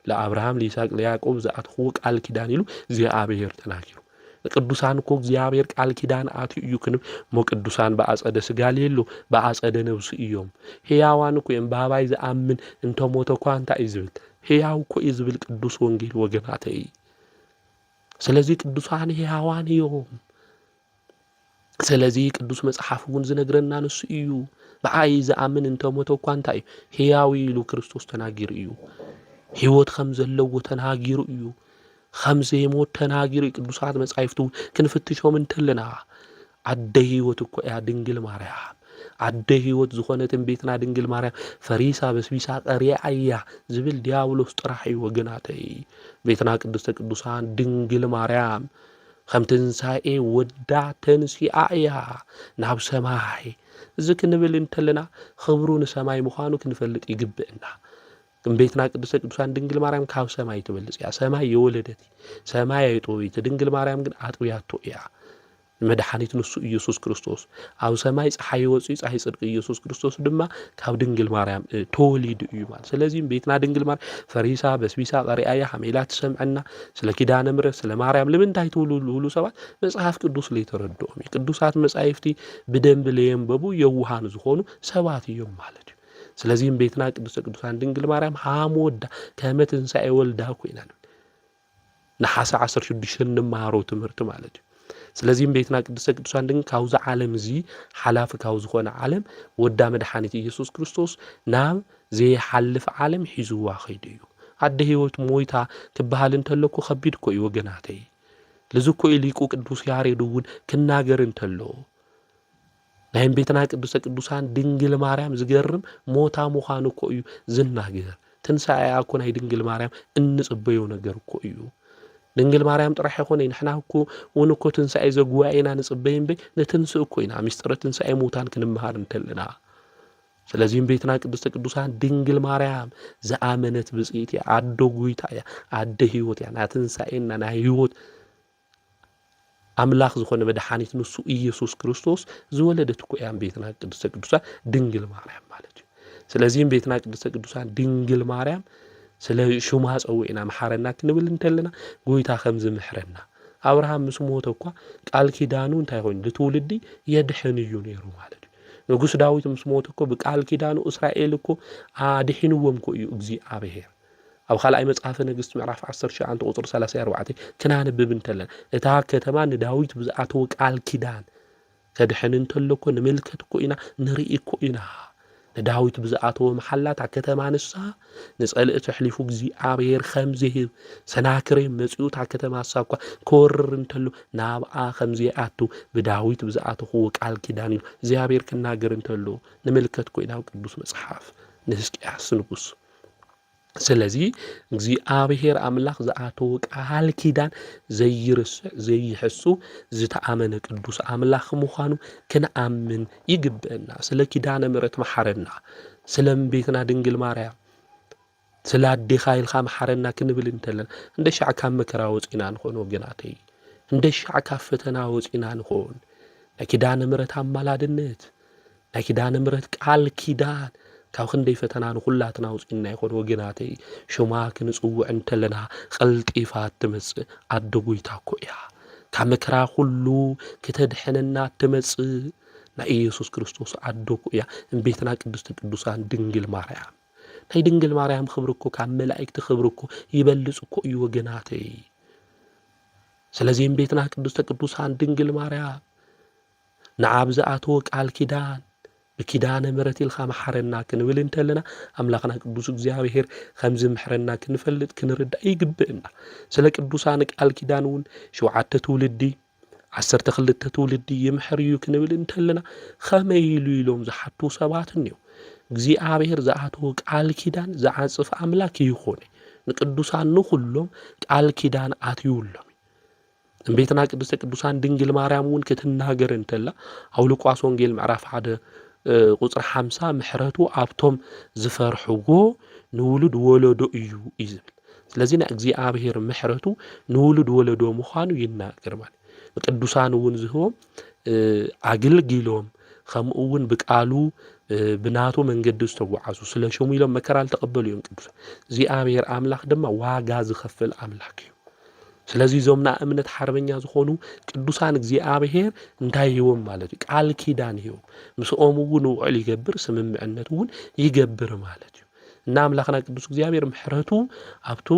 ለአብርሃም ለይስሐቅ ለያዕቆብ ዝኣትኽዎ ቃል ኪዳን ኢሉ እግዚአብሔር ተናጊሩ። ቅዱሳን እኮ እግዚአብሔር ቃል ኪዳን ኣትዩ እዩ ክንብ ሞ ቅዱሳን በአጸደ ስጋ የሉ በአጸደ ነብሱ እዮም። ሕያዋን እኮ እዮም። ባባይ ዝኣምን እንተሞተ እኳ እንታይ እዩ ዝብል ሕያው እኮ እዩ ዝብል ቅዱስ ወንጌል ወገናተይ። ስለዚ ቅዱሳን ሕያዋን እዮም። ስለዚ ቅዱስ መጽሓፍ እውን ዝነግረና ንሱ እዩ። በአይ ዝኣምን እንተሞተ እኳ እንታይ እዩ ሕያው ኢሉ ክርስቶስ ተናጊሩ እዩ። ሕይወት ከም ዘለዎ ተናጊሩ እዩ። ከም ዘይሞት ተናጊሩ ቅዱሳት መጻሕፍቱ ክንፍትሾም እንተለና ኣደ ሕይወት እኮ እያ ድንግል ማርያም። ኣደ ሕይወት ዝኾነትን ቤትና ድንግል ማርያም ፈሪሳ በስቢሳ ቀሪያ እያ ዝብል ዲያብሎስ ጥራሕ እዩ ወገናተይ። ቤትና ቅድስተ ቅዱሳን ድንግል ማርያም ከም ትንሣኤ ወዳ ተንሲኣ እያ ናብ ሰማይ። እዚ ክንብል እንተለና ኽብሩ ንሰማይ ምዃኑ ክንፈልጥ ይግብእና። ቤትና ቅድስተ ቅዱሳን ድንግል ማርያም ካብ ሰማይ ትበልጽ እያ። ሰማይ የወለደት ሰማይ አይጦይት ድንግል ማርያም ግን አጥብያቶ እያ። መድኃኒት ንሱ ኢየሱስ ክርስቶስ ኣብ ሰማይ ፀሐይ ወፂ ፀሐይ ጽድቅ ኢየሱስ ክርስቶስ ድማ ካብ ድንግል ማርያም ተወሊዱ እዩ ማለት። ስለዚህ ቤትና ድንግል ማርያም ፈሪሳ በስቢሳ ቀሪአያ ሐሜላ ትሰምዐና ስለ ኪዳነ ምሕረት ስለ ማርያም ለምንታይ ትውሉ ሰባት መጽሐፍ ቅዱስ ላይ ተረድኦም ቅዱሳት መጻሕፍቲ በደንብ ለየንበቡ የውሃን ዝኾኑ ሰባት እዮም ማለት እዩ። ስለዚህ ቤትና ቅድስተ ቅዱሳን ድንግል ማርያም ሃሞዳ ከመ ትንሣኤ ወልዳ ኮይና ነሐሴ 16 ንመሃሮ ትምህርት ማለት እዩ። ስለዚህ ቤትና ቅድስተ ቅዱሳን ድንግል ካውዛ ዓለም እዚ ሓላፍ ካው ዝኾነ ዓለም ወዳ መድኃኒት ኢየሱስ ክርስቶስ ናብ ዘይሓልፍ ዓለም ሒዙዋ ኸይዱ እዩ። ኣደ ሕይወት ሞይታ ክበሃል እንተለኩ ከቢድ እኮ እዩ ወገናተይ። ለዝኮ ሊቁ ቅዱስ ያሬድ እውን ክናገር እንተሎ ናይ ቤትና ቅድስተ ቅዱሳን ድንግል ማርያም ዝገርም ሞታ ምዃኑ እኮ እዩ ዝናገር። ትንሣኤ እኮ ናይ ድንግል ማርያም እንጽበዮ ነገር እኮ እዩ። ድንግል ማርያም ጥራሕ ይኾነ ንሕና እኮ እውን እኮ ትንሣኤ ዘጉባኤና ንጽበይን በይ ነትንስእ እኮ ኢና ምስጢረ ትንሣኤ ሙታን ክንምሃር እንተለና ስለዚህም ቤትና ቅድስተ ቅዱሳን ድንግል ማርያም ዘአመነት ብጽኢት አዶ ጉይታ አደ ህይወት ናትንሳኤና ና ህይወት አምላኽ ዝኾነ መድኃኒት ንሱ ኢየሱስ ክርስቶስ ዝወለደት እኮ እያ ቤትና ቅድስተ ቅዱሳን ድንግል ማርያም ማለት እዩ። ስለዚህም ቤትና ቅድስተ ቅዱሳን ድንግል ማርያም ስለ ሹማ ፀውዒና መሐረና ክንብል እንተለና ጎይታ ከም ዝምሕረና አብርሃም ምስ ሞተ እኳ ቃል ኪዳኑ እንታይ ኮይኑ ልትውልዲ የድሕን እዩ ነይሩ ማለት እዩ። ንጉስ ዳዊት ምስ ሞተ እኮ ብቃል ኪዳኑ እስራኤል እኮ አድሒንዎም እኮ እዩ እግዚአብሔር። ኣብ ካልኣይ መጽሓፈ ነገሥት ምዕራፍ 19 ቁጥር 34 ክናንብብ እንተለና እታ ከተማ ንዳዊት ብዝኣተወ ቃል ኪዳን ከድሕን እንተሎ እኮ ንምልከት እኮ ኢና ንርኢ እኮ ኢና። ንዳዊት ብዝኣተወ መሓላት ከተማ ንሳ ንጸልእቲ ሕሊፉ እግዚአብሔር ከም ዝህብ ሰናክሬም መጺኡ እታ ከተማ ንሳ እኳ ክወርር እንተሎ ናብኣ ከም ዝኣቱ ብዳዊት ብዝኣተወ ቃል ኪዳን እዩ እግዚአብሔር ክናገር እንተሎ ንምልከት እኮ ኢና ቅዱስ መጽሓፍ ንሕዝቅያስ ንጉስ። ስለዚህ እግዚአብሔር አምላኽ ዝኣተወ ቃል ኪዳን ዘይርስዕ ዘይሕሱ ዝተኣመነ ቅዱስ አምላኽ ምዃኑ ክንኣምን ይግብአና። ስለ ኪዳነ ምሕረት መሐረና፣ ስለ ቤትና ድንግል ማርያም ስለ ኣዴኻ ኢልካ መሐረና ክንብል እንተለና እንደ ሻዕ ካብ መከራ ወፂና ንኾን ወገናተይ፣ እንደ ሻዕ ካብ ፈተና ወፂና ንኾን ናይ ኪዳነ ምሕረት ኣማላድነት ናይ ኪዳነ ምሕረት ቃል ኪዳን ካብ ክንደይ ፈተና ንኹላትና ውፅኢና ይኾን ወገናተይ። ሹማ ክንጽውዕ እንተለና ቀልጢፋ ትመጽእ ኣደ ጎይታ እኮ እያ። ካብ መከራ ኩሉ ክተድሕነና ትመጽእ ናይ ኢየሱስ ክርስቶስ ኣደ እኮ እያ እምቤትና ቅድስቲ ቅዱሳን ድንግል ማርያም። ናይ ድንግል ማርያም ክብሪ እኮ ካብ መላእክቲ ክብሪ እኮ ይበልጽ እኮ እዩ ወገናተይ። ስለዚህ እምቤትና ቅድስቲ ቅዱሳን ድንግል ማርያም ንዓብ ዝኣተወ ቃል ኪዳን بكيدان مرتي الخام حرنا كنقول انت لنا أملاقنا قدوس እግዚአብሔር خمز محرنا كنفلت كنرد يقبئنا سلك قدوسانك الكيدانون شو عدت تولدي عسرت خلت تولدي يمحريو كنقول انت لنا خميلو يلوم زحطو سباتنيو እግዚአብሔር زعاتو قال كيدان زعصف أملاك يخوني نقدوسان نخلهم قال كيدان آتيولهم بيتنا ቅዱሳን ድንግል ማርያምን ከተናገር እንተላ አው ሉቃስ ወንጌል ምዕራፍ 1 ቁጥር 50 ምሕረቱ አብቶም ዝፈርሕዎ ንውሉድ ወለዶ እዩ ይዝብል። ስለዚህ እግዚአብሔር ምሕረቱ ንውሉድ ወለዶ ምዃኑ ይናገር ማለት ቅዱሳን ውን ዝህቦም አገልግሎም ከምኡውን በቃሉ ብናቱ መንገድ ዝተጓዓዙ ስለ ሸሙ ኢሎም መከራ ተቀበሉ እዮም ቅዱሳን። እግዚአብሔር አምላክ ድማ ዋጋ ዝኸፍል አምላክ እዩ። ስለዚህ ዞምና እምነት ሐርበኛ ዝኾኑ ቅዱሳን እግዚአብሔር እንታይ ይዎም ማለት እዩ ቃል ኪዳን ይዎ ምስኦም ውን ውዕል ይገብር ስምምዕነት ውን ይገብር ማለት እዩ። እና አምላክና ቅዱስ እግዚአብሔር ምሕረቱ አብቱ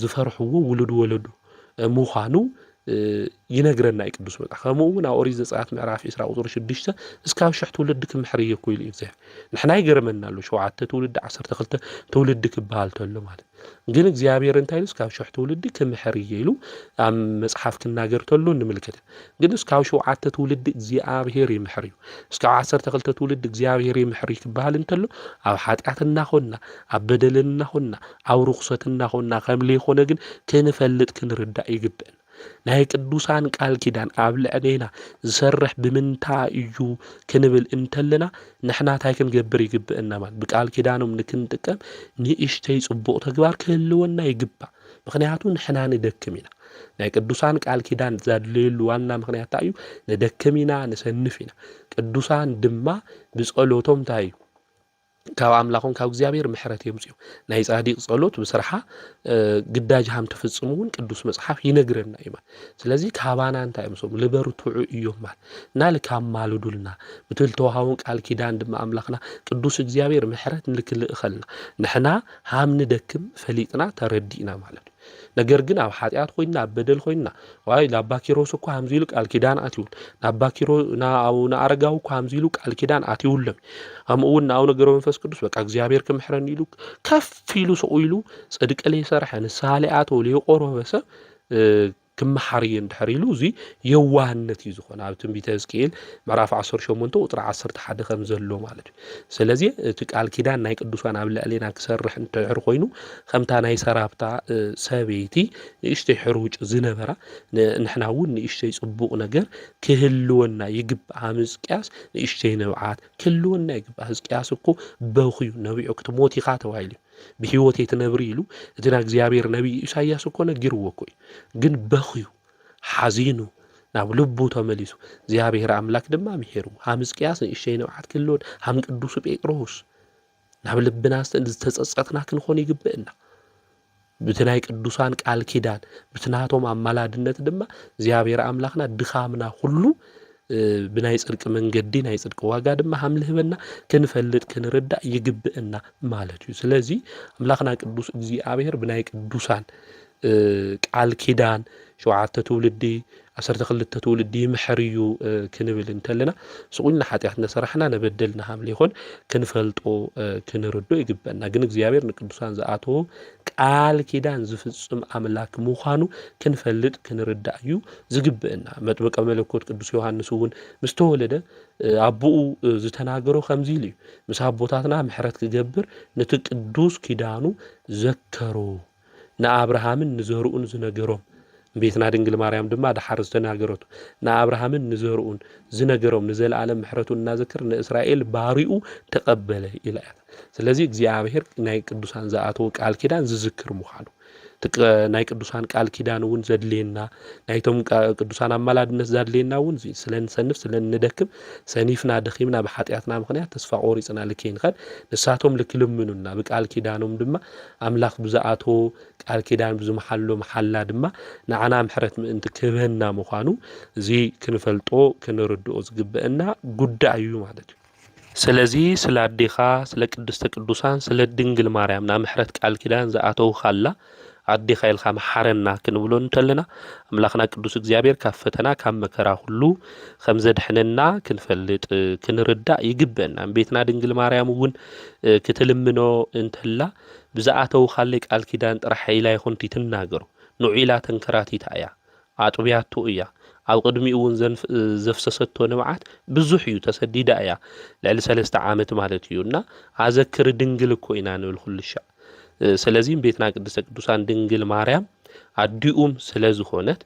ዝፈርሕዎ ውሉድ ወለዱ ምዃኑ ይነግረና ቅዱስ መጽሓፍ ከምኡውን ኦሪት ዘጸአት ምዕራፍ 10 ቁጥር 6 እስካብ ሽሕ ትውልድ ክምሕር እኮ ኢሉ እግዚአብሔር ንሕና ይገርመናሉ 7 ትውልድ 12 ትውልድ ክባል ተሎ ማለት ግን እግዚአብሔር እንታይ ይልስ ካብ ሽሕ ትውልድ ክምሕር ኢሉ ኣብ መጽሓፍ ክናገር ተሎ እንምልከት። ግን እስካብ 7 ትውልድ እግዚአብሔር ይምሕር እዩ እስካብ 12 ትውልድ እግዚአብሔር ይምሕር ክባል እንተሎ ኣብ ኃጢአትና ኾና ኣብ በደልና ኾና ኣብ ርኩሰትና ኾና ከምለ ይኾነ ግን ክንፈልጥ ክንርዳእ ይግብአና። ናይ ቅዱሳን ቃል ኪዳን ኣብ ልዕሌና ዝሰርሕ ብምንታ እዩ ክንብል እንተለና ንሕና ታይ ክንገብር ይግብአና ማለት ብቃል ኪዳኖም ንክንጥቀም ንእሽተይ ጽቡቕ ተግባር ክህልወና ይግባእ። ምክንያቱ ንሕና ንደክም ኢና ናይ ቅዱሳን ቃል ኪዳን ዘድልየሉ ዋና ምክንያት እዩ ንደክም ኢና ንሰንፍ ኢና። ቅዱሳን ድማ ብጸሎቶም ታይ ካብ አምላኹም ካብ እግዚአብሔር ምሕረት የምጽኡ ናይ ጻዲቅ ጸሎት በስርሓ ግዳጅ ሃም ተፈጽሙን ቅዱስ መጽሐፍ ይነግረና እዩ። ስለዚህ ካባና እንታይ ምሶም ልበርቱዑ እዮም ማለት ናልካም ማልዱልና ብትልተዋውን ቃል ኪዳን ድማ አምላኽና ቅዱስ እግዚአብሔር ምሕረት ንልክልእ ኸልና ንሕና ሃም ንደክም ፈሊጥና ተረዲእና ማለት እዩ። ነገር ግን ኣብ ኃጢአት ኮይና ኣብ በደል ኮይና ዋይ ለአባ ኪሮስ እኮ ሃምዚሉ ቃል ኪዳን አትዩል ለአባ ኪሮ ናአውና አረጋው እኮ ሃምዚሉ ቃል ኪዳን አትዩለም ከምኡውን ናው ነገር መንፈስ ቅዱስ በቃ እግዚአብሔር ክምሕረን ኢሉ ከፍ ኢሉ ሰው ኢሉ ጽድቅ ለይ ሰርሐ ንስሐ ለይ አቶ ለይ ቆረበ ሰብ ክመሓርየ እንድሕር ኢሉ እዚ የዋህነት እዩ ዝኾነ ኣብ ትንቢተ ሕዝቅኤል ምዕራፍ 18 ቁጥሪ 11 ከም ዘሎ ማለት እዩ ስለዚ እቲ ቃል ኪዳን ናይ ቅዱሳን ኣብ ልዕሊና ክሰርሕ እንድሕር ኮይኑ ከምታ ናይ ሰራፕታ ሰበይቲ ንእሽተይ ሕሩጭ ዝነበራ ንሕና እውን ንእሽተይ ጽቡቕ ነገር ክህልወና ይግባእ ሕዝቅያስ ንእሽተይ ነብዓት ክህልወና ይግባእ ሕዝቅያስ እኮ በኺዩ ነቢዩ ክትሞት ኢኻ ተባሂሉ ብህይወት የትነብር ኢሉ እቲ ና እግዚአብሔር ነቢይ ኢሳይያስ እኮ ነጊርዎ እኮ ግን በኺዩ ሓዚኑ ናብ ልቡ ተመሊሱ እግዚአብሔር አምላክ ድማ ምሄሩ ሕዝቅያስ ንእሽተይ ነብዓት ክህልወን ሃም ቅዱስ ጴጥሮስ ናብ ልብና ዝተጸጸትና ክንኾን ይግብእና ብትናይ ቅዱሳን ቃል ኪዳን ብትናቶም አማላድነት ድማ እግዚአብሔር አምላክና ድኻምና ሁሉ ብናይ ጽድቅ መንገዲ ናይ ጽድቅ ዋጋ ድማ ሃምልህበና ክንፈልጥ ክንርዳእ ይግብእና ማለት እዩ ስለዚ አምላክና ቅዱስ እግዚአብሔር ብናይ ቅዱሳን ቃል ኪዳን 7 ትውልዲ 12 ትውልዲ ይምሕርዩ ክንብል እንተለና ስቁልና ኃጢአት ነሰራሕና ነበደልና ሃምሊ ይሆን ክንፈልጦ ክንርዶ ይግበና ግን እግዚአብሔር ንቅዱሳን ዝኣተዎ ቃል ኪዳን ዝፍጽም አምላክ ምዃኑ ክንፈልጥ ክንርዳእ እዩ ዝግበና መጥምቀ መለኮት ቅዱስ ዮሐንስ እውን ምስተወለደ አቡኡ ዝተናገሮ ከምዚ ኢሉ ምስ አቦታትና ምሕረት ክገብር ነቲ ቅዱስ ኪዳኑ ዘከሮ ንአብርሃምን ንዘርኡን ዝነገሮም ቤትና ድንግል ማርያም ድማ ድሓር ዝተናገረቱ ንአብርሃምን ንዘርኡን ዝነገሮም ንዘለዓለም ምሕረቱን እናዘክር ንእስራኤል ባሪኡ ተቀበለ ኢላያ ስለዚ እግዚአብሔር ናይ ቅዱሳን ዝኣተዎ ቃል ኪዳን ዝዝክር ምዃኑ ናይ ቅዱሳን ቃል ኪዳን እውን ዘድሌና ናይቶም ቅዱሳን አማላድነት ዘድሌና እውን ስለንሰንፍ ስለንደክም ሰኒፍና ደኺምና በኃጢአትና ምኽንያት ተስፋ ቆሪጽና ልከይንኸድ ንሳቶም ልክልምኑና በቃል ኪዳኖም ድማ አምላክ ብዝኣተዎ ቃል ኪዳን ብዝመሐሎ መሐላ ድማ ንዓና ምሕረት ምእንቲ ክበና ምዃኑ እዚ ክንፈልጦ ክንርድኦ ዝግበአና ጉዳይ እዩ ማለት እዩ ስለዚ ስለ አዴኻ ስለ ቅድስተ ቅዱሳን ስለ ድንግል ማርያም ና ምሕረት ቃል ኪዳን ዝኣተው ካላ አዴኻ ኢልኻ መሐረና ክንብሎ እንተለና አምላክና ቅዱስ እግዚአብሔር ካብ ፈተና ካብ መከራ ሁሉ ከም ዘድሕነና ክንፈልጥ ክንርዳእ ይግበአና ቤትና ድንግል ማርያም እውን ክትልምኖ እንተላ ብዝኣተው ካለይ ቃል ኪዳን ጥራሕ ኢላ ይኹን ትናገሩ ንዑኢላ ተንከራቲታ እያ አጥቢያቱ እያ ኣብ ቅድሚኡ እውን ዘፍሰሰቶ ንብዓት ብዙሕ እዩ ተሰዲዳ እያ ልዕሊ 3 ዓመት ማለት እዩና አዘክር ድንግል እኮ ኢና ንብል ኩልሻ ስለዚህ ቤትና ቅድስተ ቅዱሳን ድንግል ማርያም አዲኡም ስለዝኾነት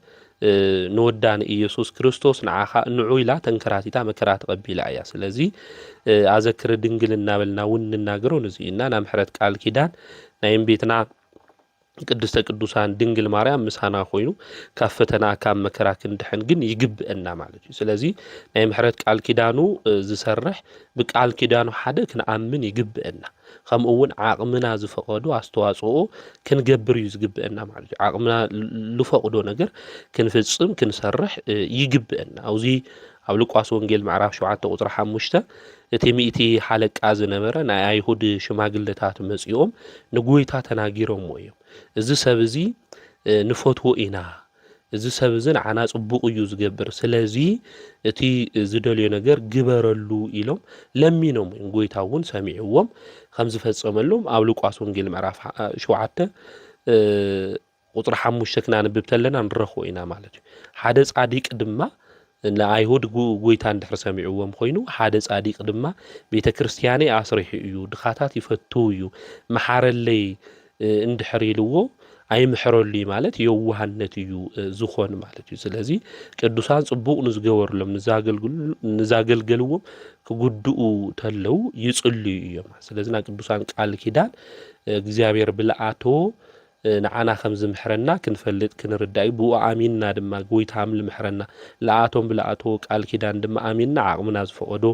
ንወዳን ኢየሱስ ክርስቶስ ንዓኻ ንዑኢላ ተንከራቲታ መከራ ተቀቢላ እያ ስለዚ አዘክር ድንግል እናበልና እውን ንናገሮ ንዚና ና ምሕረት ቃል ኪዳን ናይ ቤትና ቅድስተ ቅዱሳን ድንግል ማርያም ምሳና ኮይኑ ካብ ፈተና ካብ መከራ ክንድሕን ግን ይግብአና ማለት እዩ ስለዚ ናይ ምሕረት ቃል ኪዳኑ ዝሰርሕ ብቃል ኪዳኑ ሓደ ክንኣምን ይግብአና ከም እውን ዓቅምና ዝፈቀዱ አስተዋጽኦ ክንገብር እዩ ዝግብአና ማለት እዩ ዓቅምና ዝፈቅዶ ነገር ክንፍጽም ክንሰርሕ ይግብአና አውዚ ኣብ ሉቃስ ወንጌል ምዕራፍ 7 ቁጥሪ 5 እቲ ሚእቲ ሓለቃ ዝነበረ ናይ አይሁድ ሽማግለታት መጽኦም ንጎይታ ተናጊሮም እዮም እዚ ሰብ እዚ ንፈትዎ ኢና እዚ ሰብ እዚ ንዓና ጽቡቕ እዩ ዝገብር ስለዚ እቲ ዝደልዮ ነገር ግበረሉ ኢሎም ለሚኖም ጎይታ እውን ሰሚዕዎም ከም ዝፈጸመሎም ኣብ ሉቃስ ወንጌል ምዕራፍ 7 ቁጥሪ 5 ክናንብብ ተለና ንረኽቦ ኢና ማለት እዩ ሓደ ጻዲቅ ድማ ንአይሁድ ጎይታ እንድሕር ሰሚዕዎም ኮይኑ ሓደ ጻዲቅ ድማ ቤተክርስቲያኔ አስሪሕ እዩ ድኻታት ይፈቱ እዩ መሐረለይ እንድሕር ኢልዎ ኣይምሕረሉ ማለት የዋህነት እዩ ዝኾን ማለት እዩ ስለዚ ቅዱሳን ጽቡቕ ንዝገበርሎም ንዛገልገልዎም ክጉድኡ ተለው ይጽልዩ እዮም ስለዚ ና ቅዱሳን ቃል ኪዳን እግዚአብሔር ብልኣቶ ንዓና ከም ዝምሕረና ክንፈልጥ ክንርዳይ ብኡ አሚንና ድማ ጎይታ ምሕረና ለኣቶም ብልኣቶ ቃል ኪዳን ድማ አሚንና ዓቅምና ዝፈቀዶ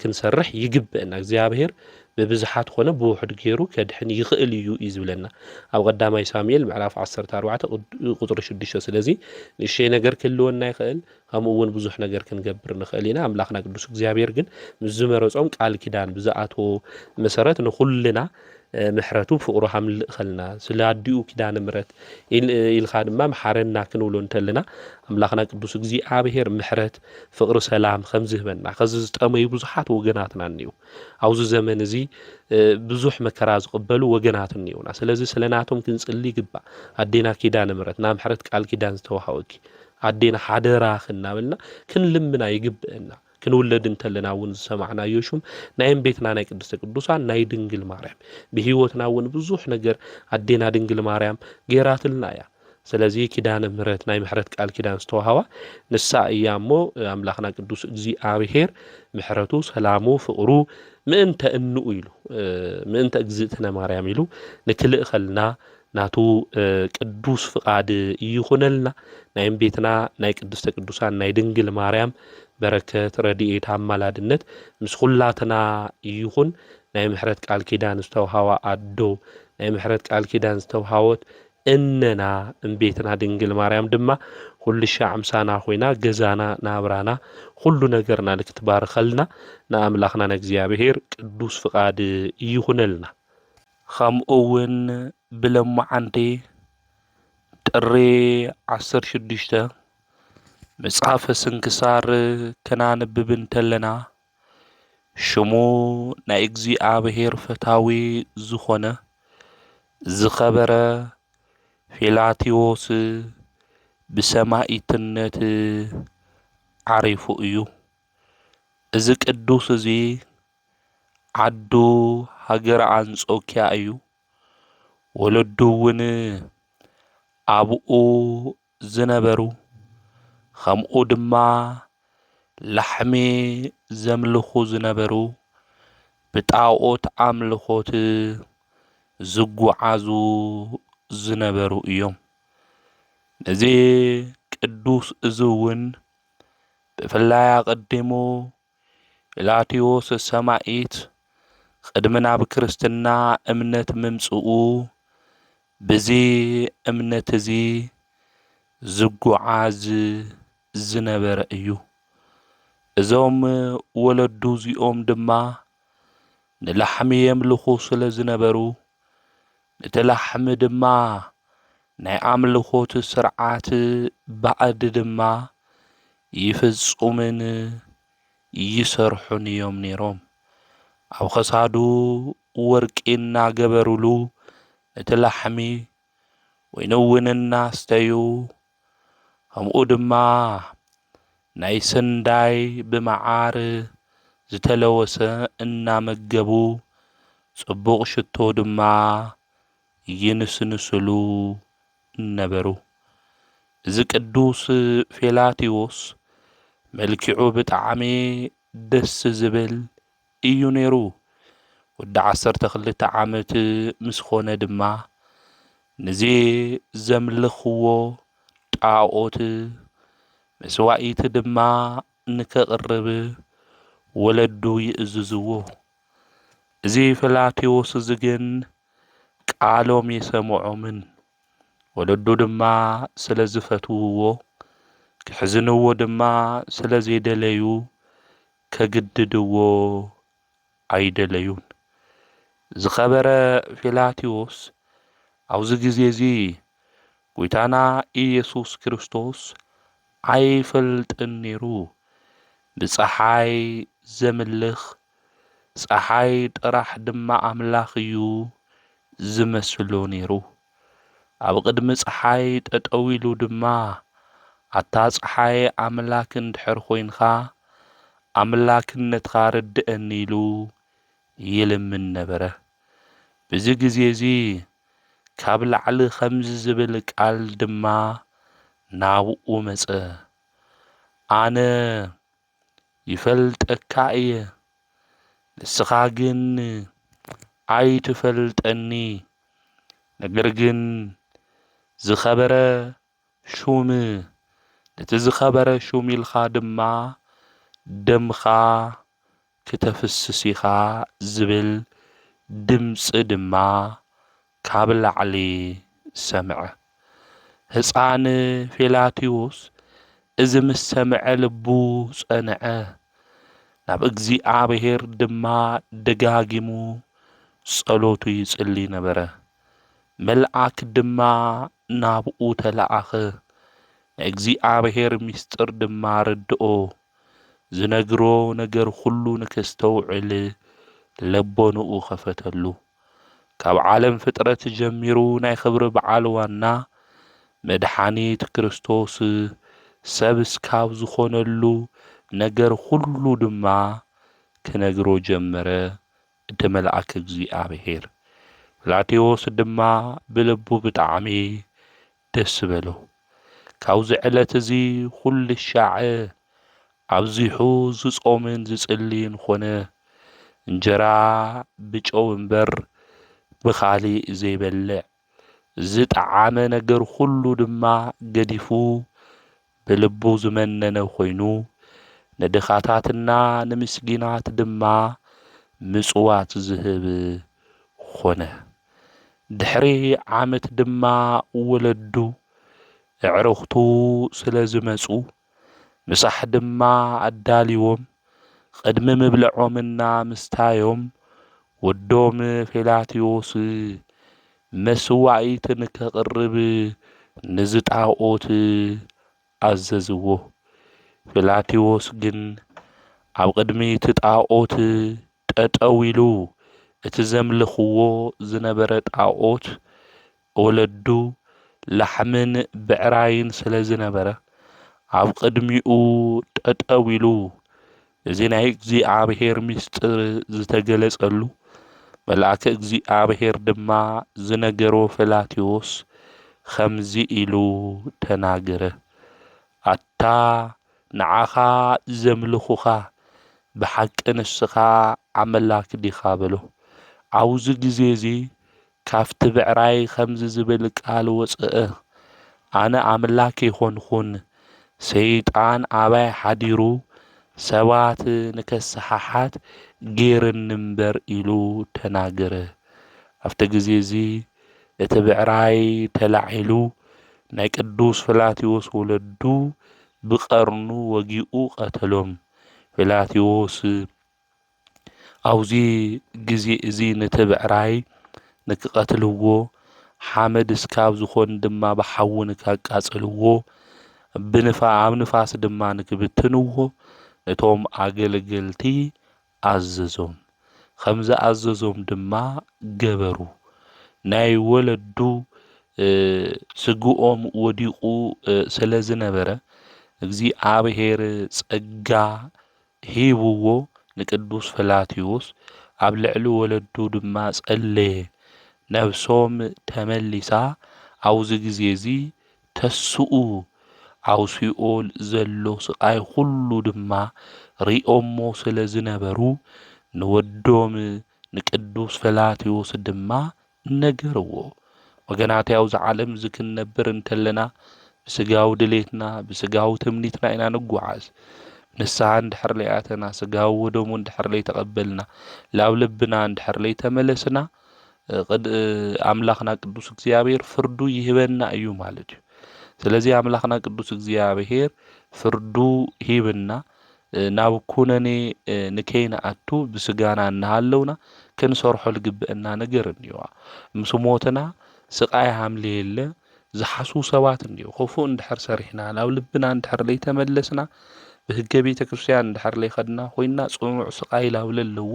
ክንሰርሕ ይግብአና እግዚአብሔር በብዝሓት ኾነ ብውሕድ ገይሩ ከድሕን ይኽእል እዩ ይዝብለና ኣብ ቀዳማይ ሳሙኤል ምዕራፍ 14 ቁጥሪ 6 ስለዚ ንእሽተይ ነገር ክህልወና ይኽእል ከምኡ እውን ብዙሕ ነገር ክንገብር ንኽእል ኢና አምላክና ቅዱስ እግዚአብሔር ግን ምስ ዝመረጾም ቃል ኪዳን ብዝኣተዎ መሰረት ንኹልና محرتو فقرو حمل خلنا سلاديو كدان مرت إلخاد ما محرنا كنولو انتلنا أملاخنا قدوس جزي عابهير محرت فقر سلام خمزه بنا خزز تقمي بزحات وجناتنا نيو عاوز زمن زي بزح مكراز قبلو وجنات نيونا سلازي سلناتهم كنسقلي قبا عدينا كدان مرت نام حرت قال كدان ستوحاوكي عدينا حادرا خلنا بلنا كن لمنا يقبئنا كنولد انتلنا ون سمعنا يوشم نايم بيتنا ناي قدس قدوسان ناي دنجل مريم بهيوتنا ون بزح نجر عدينا دنجل مريم غيرات لنا يا سلازي كدان مرت ناي محرت قال كدان ستوحاوا نسا ايامو املاخنا قدوس اجزي ابيهر محرتو سلامو فقرو ምእንተ እንኡ ኢሉ ምእንተ እግዝእትነ ማርያም ኢሉ ንክልእ ኸልና ናቱ ቅዱስ ፍቃድ ይኹነልና ናይም ቤትና ናይ ቅድስተ ቅዱሳን ናይ ድንግል ማርያም በረከት ረድኤት አማላድነት ምስ ኩላትና ይኹን ናይ ምሕረት ቃል ኪዳን ዝተውሃዋ አዶ ናይ ምሕረት ቃል ኪዳን ዝተውሃወት እነና እምቤትና ድንግል ማርያም ድማ ሁሉ ሻዕምሳና ሆይና ገዛና ናብራና ሁሉ ነገርና ልክትባርከልና ናአምላኽና ነግዚአብሔር ቅዱስ ፍቃድ ይኹነልና ከምኡውን ብለማዓንቴ ጥሪ 16 መጽሐፈ ስንክሳር ከናንብብ እንተለና ሽሙ ናይ እግዚአብሔር ፈታዊ ዝኾነ ዝኸበረ ፊላቲዮስ ብሰማዕትነት ዓሪፉ እዩ እዚ ቅዱስ እዚ ዓዱ ሃገር አንጾኪያ እዩ ወለዱ እውን አብኡ ዝነበሩ ከምኡ ድማ ላሕሚ ዘምልኹ ዝነበሩ ብጣዖት አምልኾት ዝጓዓዙ ዝነበሩ እዮም እዚ ቅዱስ እዚ እውን ብፍላይ አቀዲሙ ፊላቲዮስ ሰማዕት ቅድሚ ናብ ክርስትና እምነት ምምጽኡ በዚ እምነት እዚ ዝጓዓዝ ዝነበረ እዩ እዞም ወለዱ እዚኦም ድማ ንላሕሚ የምልኹ ስለ ዝነበሩ ነቲ ላሕሚ ድማ ናይ አምልኾት ስርዓት ባዕድ ድማ ይፍጹምን ይሰርሑን እዮም ነይሮም ኣብ ኸሳዱ ወርቂ እናገበሩሉ እቲ ላሕሚ ወይኑ እውን እናስተዩ ከምኡ ድማ ናይ ስንዳይ ብመዓር ዝተለወሰ እናመገቡ ጽቡቕ ሽቶ ድማ ይንስንስሉ ነበሩ እዚ ቅዱስ ፊላቲዮስ መልክዑ ብጣዕሚ ደስ ዝብል እዩ ነይሩ ወዲ 12 ዓመት ምስ ኾነ ድማ ነዚ ዘምልኽዎ ጣዖት መስዋዕት ድማ ንከቕርብ ወለዱ ይእዝዝዎ እዚ ፊላቲዮስ እዚ ግን ቃሎም የሰምዖምን ወለዱ ድማ ስለ ዝፈትውዎ ክሕዝንዎ ድማ ስለ ዘይደለዩ ከግድድዎ አይደለዩን ዝኸበረ ፊላቲዮስ ኣብዚ ግዜ እዚ ጎይታና ኢየሱስ ክርስቶስ ኣይፈልጥን ነይሩ ብፀሓይ ዘምልኽ ፀሓይ ጥራሕ ድማ አምላኽ እዩ ዝመስሎ ነይሩ ኣብ ቅድሚ ፀሓይ ጠጠው ኢሉ ድማ ኣታ ፀሓይ አምላክ እንድሕር ኮይንኻ አምላክነትኻ ርድአኒ ኢሉ ይልምን ነበረ በዚ ግዜ እዚ ካብ ላዕሊ ከምዚ ዝብል ቃል ድማ ናብኡ መጸ ኣነ ይፈልጠካ እየ ንስኻ ግን ኣይትፈልጠኒ ነገር ግን ዝኸበረ ሹም ነቲ ዝኸበረ ሹም ኢልኻ ድማ ደምኻ ክተፍስስ ኢኻ ዝብል ድምፂ ድማ ካብ ላዕሊ ሰምዐ ህፃን ፊላቲዮስ እዚ ምስ ሰምዐ ልቡ ጸንዐ ናብ እግዚአብሔር ድማ ደጋጊሙ ጸሎቱ ይጽሊ ነበረ። መልአክ ድማ ናብኡ ተለኣኸ። እግዚአብሔር ምስጢር ድማ ርድኦ ዝነግሮ ነገር ሁሉ ንክስተውዕል ለቦንኡ ኸፈተሉ። ካብ ዓለም ፍጥረት ጀሚሩ ናይ ክብሪ በዓል ዋና መድኃኒት ክርስቶስ ሰብ እስካብ ዝኾነሉ ነገር ሁሉ ድማ ክነግሮ ጀመረ። እቲ መልአክ እግዚአብሔር ፊላቴዎስ ድማ ብልቡ ብጣዕሚ ደስ በሎ። ካብዚ ዕለት እዚ ኩሉ ሻዕ ኣብዚሑ ዝጾምን ዝጽልይን ኾነ እንጀራ ብጨው እምበር ብኻሊእ ዘይበልዕ ዝጠዓመ ነገር ሁሉ ድማ ገዲፉ ብልቡ ዝመነነ ኾይኑ ንድኻታትና ንምስኪናት ድማ ምጽዋት ዝህብ ኾነ። ድሕሪ ዓመት ድማ ወለዱ ኣዕርኽቱ ስለ ዝመጹ ምሳሕ ድማ ኣዳልዎም ቅድሚ ምብልዖምና ምስታዮም ወዶም ፊላቴዎስ መስዋዕት ንከቕርብ ንዝጣዖት ኣዘዝዎ። ፊላቴዎስ ግን ኣብ ቅድሚ እቲ ጣዖት ጠጠው ኢሉ እቲ ዘምልኽዎ ዝነበረ ጣዖት ወለዱ ላሕምን ብዕራይን ስለ ዝነበረ ኣብ ቅድሚኡ ጠጠው ኢሉ እዚ ናይ እግዚአብሔር ምስጢር ዝተገለጸሉ መልአከ እግዚአብሔር ድማ ዝነገሮ ፊላቴዎስ ኸምዚ ኢሉ ተናገረ። ኣታ ንዓኻ ዘምልኹኻ ብሓቂ ንስኻ ኣምላክ ዲኻ በሎ። ኣብዚ ግዜ እዚ ካፍቲ ብዕራይ ኸምዚ ዝብል ቃል ወፅአ፣ ኣነ ኣምላክ ይኾንኹን ሰይጣን ኣባይ ሓዲሩ ሰባት ንከሰሓሓት ጌርኒ እምበር ኢሉ ተናገረ። ኣብቲ ግዜ እዚ እቲ ብዕራይ ተላዒሉ ናይ ቅዱስ ፊላቴዎስ ወለዱ ብቐርኑ ወጊኡ ቀተሎም። ፊላቴዎስ ኣብዚ ግዜ እዚ ነቲ ብዕራይ ንክቐትልዎ ሓመድ እስካብ ዝኾን ድማ ብሓዊ ንከቃጽልዎ ኣብ ንፋስ ድማ ንክብትንዎ እቶም ኣገልገልቲ ኣዘዞም። ከምዚ ኣዘዞም ድማ ገበሩ። ናይ ወለዱ ስግኦም ወዲቑ ስለ ዝነበረ እግዚአብሔር ጸጋ ሂብዎ ንቅዱስ ፊላቴዎስ ኣብ ልዕሊ ወለዱ ድማ ጸለየ። ነብሶም ተመሊሳ ኣብዚ ግዜ እዚ ተስኡ ኣብ ሲኦል ዘሎ ስቃይ ሁሉ ድማ ሪኦሞ ስለ ዝነበሩ ንወዶም ንቅዱስ ፊላቴዎስ ድማ ነገርዎ። ወገናትይ ኣብዚ ዓለም እዚ ክንነብር እንተለና ብስጋዊ ድሌትና ብስጋዊ ትምኒትና ኢና ንጓዓዝ። ንስሓ እንድሕር ለይኣተና ስጋዊ ወደሙ እንድሕር ለይተቐበልና ላብ ልብና እንድሕር ለይተመለስና ኣምላኽና ቅዱስ እግዚአብሔር ፍርዱ ይህበና እዩ ማለት እዩ። ስለዚ ኣምላኽና ቅዱስ እግዚአብሔር ፍርዱ ሂብና ናብ ኩነኔ ንከይንኣቱ ብስጋና እናሃለውና ክንሰርሖ ዝግብአና ነገር እኒዋ። ምስ ሞትና ስቃይ ሃምልየለ ዝሓሱ ሰባት እንዲሁ ክፉእ እንድሕር ሰሪሕና ናብ ልብና እንድሕር ለይተመለስና ብህገ ቤተ ክርስቲያን እንድሕር ለይኸድና ኮይና ጽኑዕ ስቃይ ላብለ ኣለዎ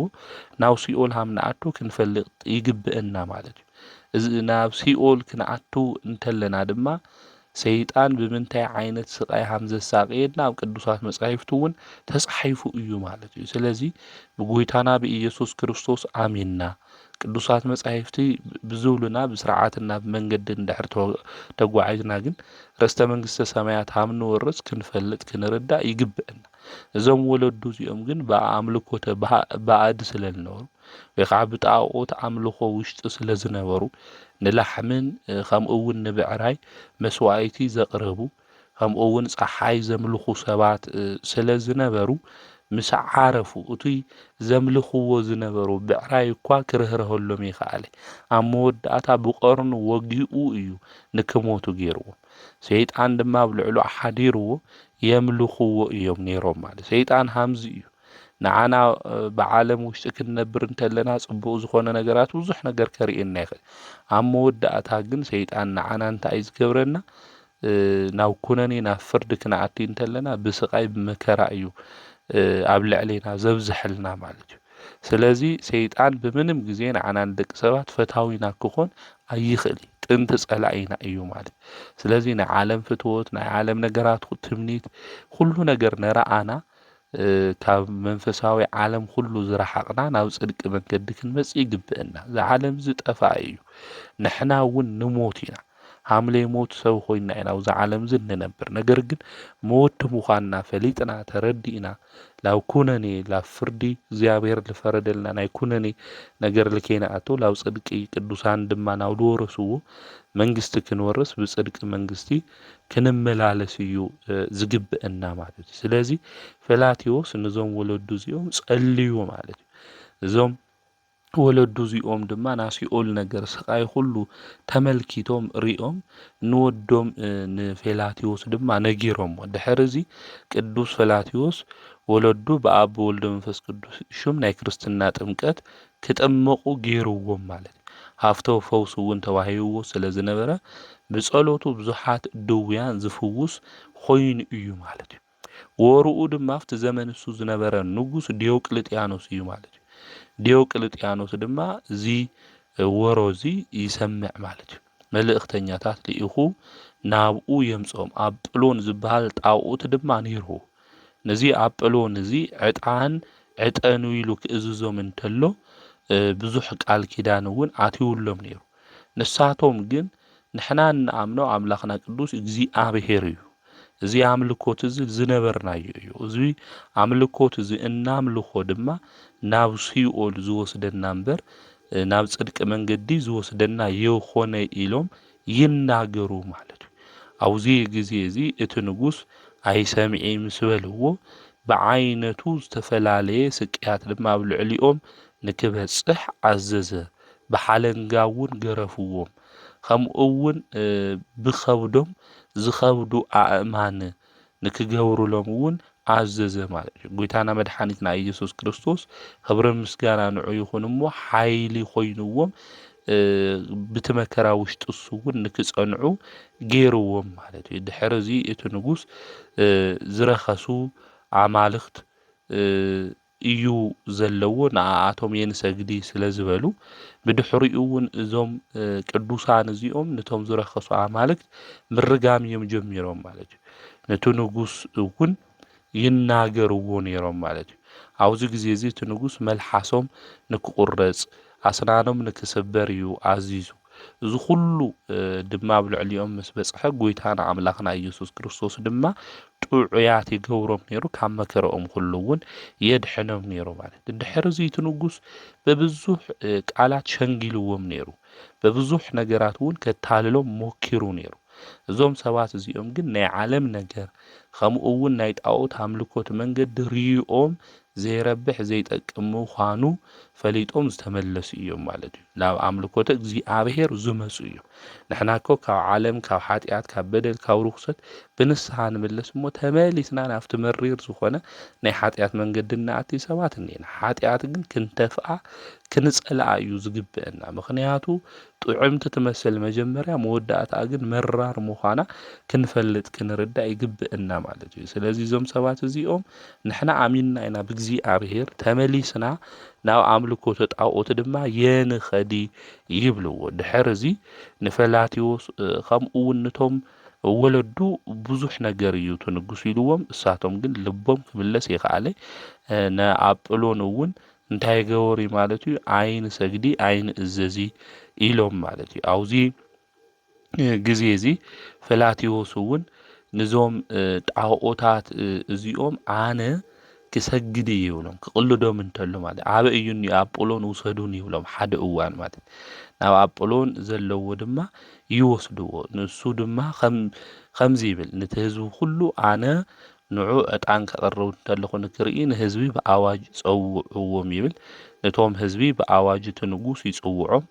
ናብ ሲኦል ሃምናኣቱ ክንፈልጥ ይግብአና ማለት እዩ። እዚ ናብ ሲኦል ክንኣቱ እንተለና ድማ ሰይጣን ብምንታይ ዓይነት ስቃይ ሃም ዘሳቅየና ኣብ ቅዱሳት መጻሕፍቲ እውን ተጻሒፉ እዩ ማለት እዩ። ስለዚ ብጎይታና ብኢየሱስ ክርስቶስ ኣሚንና ቅዱሳት መጻሕፍቲ ብዝብሉና ብስርዓትና ብመንገዲ እንድሕር ተጓዒዝና ግን ርስተ መንግስተ ሰማያት ሃም ንወርስ ክንፈልጥ ክንርዳእ ይግብአና። እዞም ወለዱ እዚኦም ግን ብኣምልኮተ ባዕድ ስለ ዝነበሩ ወይ ከዓ ብጣዖት ኣምልኾ ውሽጢ ስለ ዝነበሩ ንላሕምን ከምኡ እውን ንብዕራይ መስዋዕቲ ዘቕረቡ ከምኡ እውን ፀሓይ ዘምልኹ ሰባት ስለ ዝነበሩ ምስ ዓረፉ እቱይ ዘምልኽዎ ዝነበሩ ብዕራይ እኳ ክርህረኸሎም ይኸኣለ። ኣብ መወዳእታ ብቐርኑ ወጊኡ እዩ ንክሞቱ ገይርዎ። ሰይጣን ድማ ኣብ ልዕሉ ሓዲርዎ የምልኽዎ እዮም ነይሮም ማለት። ሰይጣን ሃምዚ እዩ። ንዓና ብዓለም ውሽጢ ክንነብር እንተለና ጽቡቕ ዝኾነ ነገራት ብዙሕ ነገር ከርእየና ይኽእል ኣብ መወዳእታ ግን ሰይጣን ንዓና እንታይ እዩ ዝገብረና ናብ ኩነኔ ናብ ፍርዲ ክንኣቱ እንተለና ብስቃይ ብመከራ እዩ ኣብ ልዕሌና ዘብዝሐልና ማለት እዩ ስለዚ ሰይጣን ብምንም ግዜ ንዓና ንደቂ ሰባት ፈታዊና ክኾን ኣይኽእል ጥንቲ ጸላኢና እዩ ማለት ስለዚ ናይ ዓለም ፍትወት ናይ ዓለም ነገራት ትምኒት ኩሉ ነገር ነረኣና ካብ መንፈሳዊ ዓለም ኩሉ ዝረሓቕና ናብ ጽድቂ መንገዲ ክንመጽእ ይግብአና ዝዓለም ዝጠፋ እዩ ንሕና እውን ንሞት ኢና ሓምለይ ሞት ሰብ ኮይና ኢና ኣብዚ ዓለም ዝንነብር ነገር ግን ሞት ምዃንና ፈሊጥና ተረዲእና ላብ ኩነኔ ላብ ፍርዲ እግዚኣብሔር ዝፈረደልና ናይ ኩነኔ ነገር ልከይናኣቶ ላብ ጽድቂ ቅዱሳን ድማ ናብ ዝወረስዎ መንግስቲ ክንወርስ ብጽድቂ መንግስቲ ክንመላለስ እዩ ዝግብአና ማለት እዩ ስለዚ ፈላትዮስ ንዞም ወለዱ እዚኦም ጸልዩ ማለት እዩ እዞም ወለዱ እዚኦም ድማ ናሲኦል ነገር ስቃይ ሁሉ ተመልኪቶም ሪኦም ንወዶም ንፌላትዮስ ድማ ነጊሮም ድሕሪ እዚ ቅዱስ ፌላትዮስ ወለዱ ብኣብ ወልድ መንፈስ ቅዱስ ሹም ናይ ክርስትና ጥምቀት ክጥመቁ ገይርዎም ማለት እዩ ሃፍቶ ፈውስ እውን ተዋሂብዎ ስለ ዝነበረ ብጸሎቱ ብዙሓት ድውያን ዝፍውስ ኮይኑ እዩ ማለት እዩ ወርኡ ድማ ኣብቲ ዘመን እሱ ዝነበረ ንጉስ ዲዮቅልጥያኖስ እዩ ማለት እዩ ዲዮቅልጥያኖስ ድማ እዚ ወሮ እዚ ይሰምዕ ማለት እዩ መልእክተኛታት ልኢኹ ናብኡ የምጾም ኣጵሎን ዝበሃል ጣውዖት ድማ ነይሩ ነዚ ኣጵሎን እዚ ዕጣን ዕጠኑ ኢሉ ክእዝዞም እንተሎ ብዙሕ ቃል ኪዳን እውን ኣትይውሎም ነይሩ ንሳቶም ግን ንሕና ንኣምኖ ኣምላኽና ቅዱስ እግዚኣብሔር እዩ እዚ ኣምልኮት እዚ ዝነበርናዮ እዩ እዚ ኣምልኮት እዚ እናምልኾ ድማ ናብ ሲኦል ዝወስደና እምበር ናብ ጽድቂ መንገዲ ዝወስደና የኾነ ኢሎም ይናገሩ ማለት እዩ ኣብዚ ግዜ እዚ እቲ ንጉስ ኣይሰምዒ ምስ በልዎ ብዓይነቱ ዝተፈላለየ ስቅያት ድማ ኣብ ልዕሊኦም ንክበጽሕ ዓዘዘ ብሓለንጋ እውን ገረፍዎም ከምኡ እውን ብኸብዶም ዝኸብዱ ኣእማን ንክገብሩሎም እውን ኣዘዘ ማለት እዩ ጎይታና መድኃኒትና ኢየሱስ ክርስቶስ ክብርን ምስጋና ንዑ ይኹን እሞ ሓይሊ ኮይኑዎም ብቲ መከራ ውሽጢ እሱ እውን ንክጸንዑ ገይርዎም ማለት እዩ ድሕሪ እዚ እቲ ንጉስ ዝረኸሱ ኣማልኽት እዩ ዘለዎ ንኣቶም የንሰግዲ ስለ ዝበሉ ብድሕሪኡ እውን እዞም ቅዱሳን እዚኦም ነቶም ዝረኸሱ ኣማልክት ምርጋም እዮም ጀሚሮም ማለት እዩ ነቲ ንጉስ እውን ይናገርዎ ነይሮም ማለት እዩ ኣብዚ ግዜ እዚ እቲ ንጉስ መልሓሶም ንክቁረጽ ኣስናኖም ንክስበር እዩ ኣዚዙ እዚ ኩሉ ድማ ኣብ ልዕሊኦም ምስ በጽሐ ጎይታና ኣምላኽና ኢየሱስ ክርስቶስ ድማ ጥዑያት ይገብሮም ነይሩ ካብ መከረኦም ኩሉ እውን የድሕኖም ነይሩ ማለት ድሕሪ እዚ እቲ ንጉስ በብዙሕ ቃላት ሸንጊልዎም ነይሩ በብዙሕ ነገራት እውን ከታልሎም ሞኪሩ ነይሩ እዞም ሰባት እዚኦም ግን ናይ ዓለም ነገር ከምኡ እውን ናይ ጣዖት ኣምልኮት መንገዲ ርኢኦም ዘይረብሕ ዘይጠቅም ምዃኑ ፈሊጦም ዝተመለሱ እዮም ማለት እዩ ናብ ኣምልኮት እግዚኣብሔር ዝመጹ እዮም ንሕና እኮ ካብ ዓለም ካብ ሓጢኣት ካብ በደል ካብ ርኩሰት ብንስሓ ንመለስ እሞ ተመሊስና ናብቲ መሪር ዝኾነ ናይ ሓጢኣት መንገዲ እናኣቲ ሰባት እኒአና ሓጢኣት ግን ክንተፍኣ ክንጸልኣ እዩ ዝግብአና ምክንያቱ ጥዑምቲ ትመስል መጀመርያ መወዳእታ ግን መራር ምዃና ክንፈልጥ ክንርዳእ ይግብአና ማለት እዩ ስለዚ እዞም ሰባት እዚኦም ንሕና ኣሚንና ኢና ብእግዚኣብሔር ተመሊስና ናብ ኣምልኮት ጣዖት ድማ የንኸዲ ይብልዎ ድሕሪ እዚ ንፈላትዮስ ከምኡ እውን ነቶም ወለዱ ብዙሕ ነገር እዩ ትንጉስ ኢልዎም እሳቶም ግን ልቦም ክምለስ ይኽኣለ ንኣጵሎን እውን እንታይ ገበሩ ማለት እዩ ዓይን ሰግዲ ዓይን እዘዚ ኢሎም ማለት እዩ ኣብዚ ግዜ እዚ ፈላትዮስ እውን ንዞም ጣዖታት እዚኦም ኣነ ክሰግድ ይብሎም ክቅልዶም እንተሎ ማለት ኣበ እዩኒ ኣጵሎን ውሰዱን ይብሎም ሓደ እዋን ማለት ናብ ኣጵሎን ዘለዎ ድማ ይወስድዎ ንሱ ድማ ከምዚ ይብል ነቲ ህዝቢ ሁሉ ኣነ ንዑ ዕጣን ከቕርቡ እንተለኹ ንክርኢ ንህዝቢ ብኣዋጅ ፀውዕዎም ይብል ነቶም ህዝቢ ብኣዋጅ እቲ ንጉስ ይጽውዖም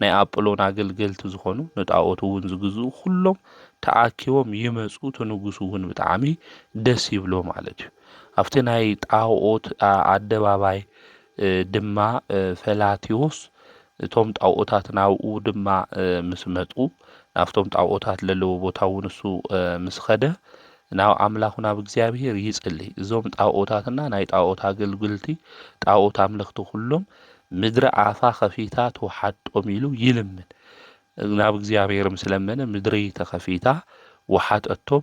ናይ ኣጵሎን ኣገልገልቲ ዝኾኑ ንጣዖት እውን ዝግዝኡ ኩሎም ተኣኪቦም ይመፁ ንጉስ እውን ብጣዕሚ ደስ ይብሎ ማለት እዩ ኣብቲ ናይ ጣዖት ኣደባባይ ድማ ፈላቲዮስ እቶም ጣዖታት ናብኡ ድማ ምስ መጡ ናብቶም ጣዖታት ዘለዎ ቦታ እውን እሱ ምስ ኸደ ናብ ኣምላኹ ናብ እግዚአብሔር ይጽልይ እዞም ጣዖታትና ናይ ጣዖት ኣገልግልቲ ጣዖት ኣምልኽቲ ኩሎም ምድሪ ኣፋ ኸፊታ ተሓጦም ኢሉ ይልምን ናብ እግዚአብሔር ምስ ለመነ ምድሪ ተኸፊታ ወሓጠቶም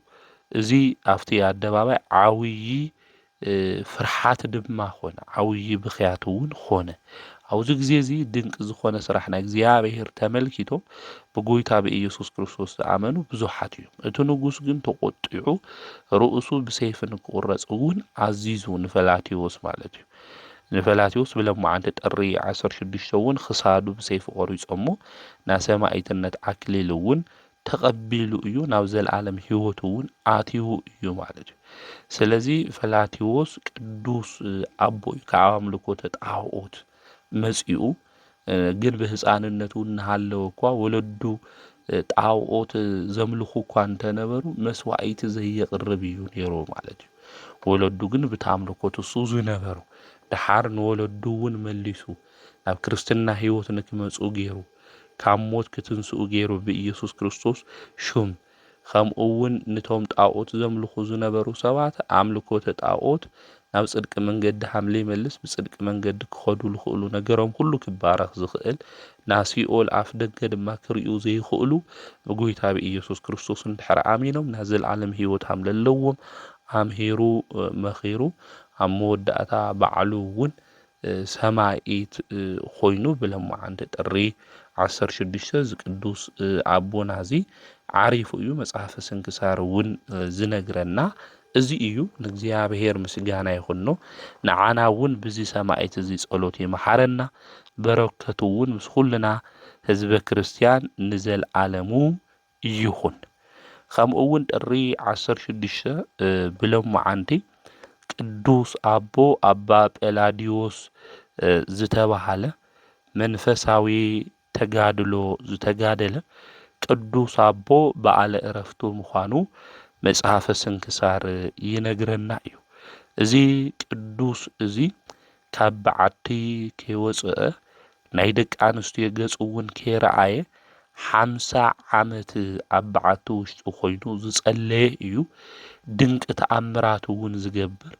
እዚ ኣብቲ ኣደባባይ ዓብይ ፍርሓት ድማ ኾነ ዓብይ ብኽያት እውን ኾነ ኣብዚ ግዜ እዚ ድንቂ ዝኾነ ስራሕ ናይ እግዚአብሔር ተመልኪቶም ብጎይታ ብኢየሱስ ክርስቶስ ዝኣመኑ ብዙሓት እዮም እቲ ንጉስ ግን ተቆጢዑ ርእሱ ብሰይፊ ንክቁረጽ እውን ኣዚዙ ንፈላቲዮስ ማለት እዩ ንፈላቲዮስ ብለምዓንቲ ጥሪ 16 እውን ክሳዱ ብሰይፊ ቆሪጾሞ ናብ ሰማዕትነት ኣክሊል እውን ተቐቢሉ እዩ ናብ ዘለዓለም ህይወት እውን ኣትዩ እዩ ማለት እዩ ስለዚ ፈላቲዮስ ቅዱስ ኣቦ ካብ ኣምልኮተ ጣዖት መጺኡ ግን ብህፃንነቱ እናሃለወ እኳ ወለዱ ጣዖት ዘምልኹ እኳ እንተነበሩ መስዋዕቲ ዘየቅርብ እዩ ነይሩ ማለት እዩ ወለዱ ግን ብታምልኮቱ እሱ ዝነበሩ ድሓር ንወለዱ እውን መሊሱ ናብ ክርስትና ህይወት ንክመጹ ገይሩ ካብ ሞት ክትንስኡ ገይሩ ብኢየሱስ ክርስቶስ ሹም ከምኡ እውን ነቶም ጣዖት ዘምልኹ ዝነበሩ ሰባት ኣምልኮተ ጣዖት ናብ ጽድቂ መንገዲ ሓምለ ይመልስ ብጽድቂ መንገዲ ክኸዱ ዝኽእሉ ነገሮም ሁሉ ክባረኽ ዝኽእል ናብ ሲኦል ኣፍ ደገ ድማ ክሪኡ ዘይኽእሉ ብጎይታ ብኢየሱስ ክርስቶስ እንድሕር ኣሚኖም ናብ ዘለዓለም ህይወት ኣለዎም ኣምሂሩ መኺሩ ኣብ መወዳእታ ባዕሉ እውን ሰማዒት ኮይኑ ብለምዓንቲ ጥሪ 16 ዝቅዱስ ኣቦና እዚ ዓሪፉ እዩ መጽሓፈ ስንክሳር እውን ዝነግረና እዚ እዩ ንእግዚአብሔር ምስጋና ይኹኖ ንዓና እውን ብዚ ሰማዒት እዚ ጸሎት ይመሓረና በረከቱ እውን ምስ ኩልና ህዝበ ክርስቲያን ንዘለዓለሙ ይኹን ከምኡ እውን ጥሪ 16 ብለምዓንቲ ቅዱስ ኣቦ ኣባ ጴላዲዮስ ዝተባሃለ መንፈሳዊ ተጋድሎ ዝተጋደለ ቅዱስ ኣቦ በዓለ ዕረፍቱ ምዃኑ መጽሓፈ ስንክሳር ይነግረና እዩ እዚ ቅዱስ እዚ ካብ በዓቲ ከይወፅአ ናይ ደቂ ኣንስትዮ ገጽ እውን ከይረኣየ 50 ዓመት ኣብ በዓቲ ውሽጢ ኮይኑ ዝጸለየ እዩ ድንቂ ተኣምራት እውን ዝገብር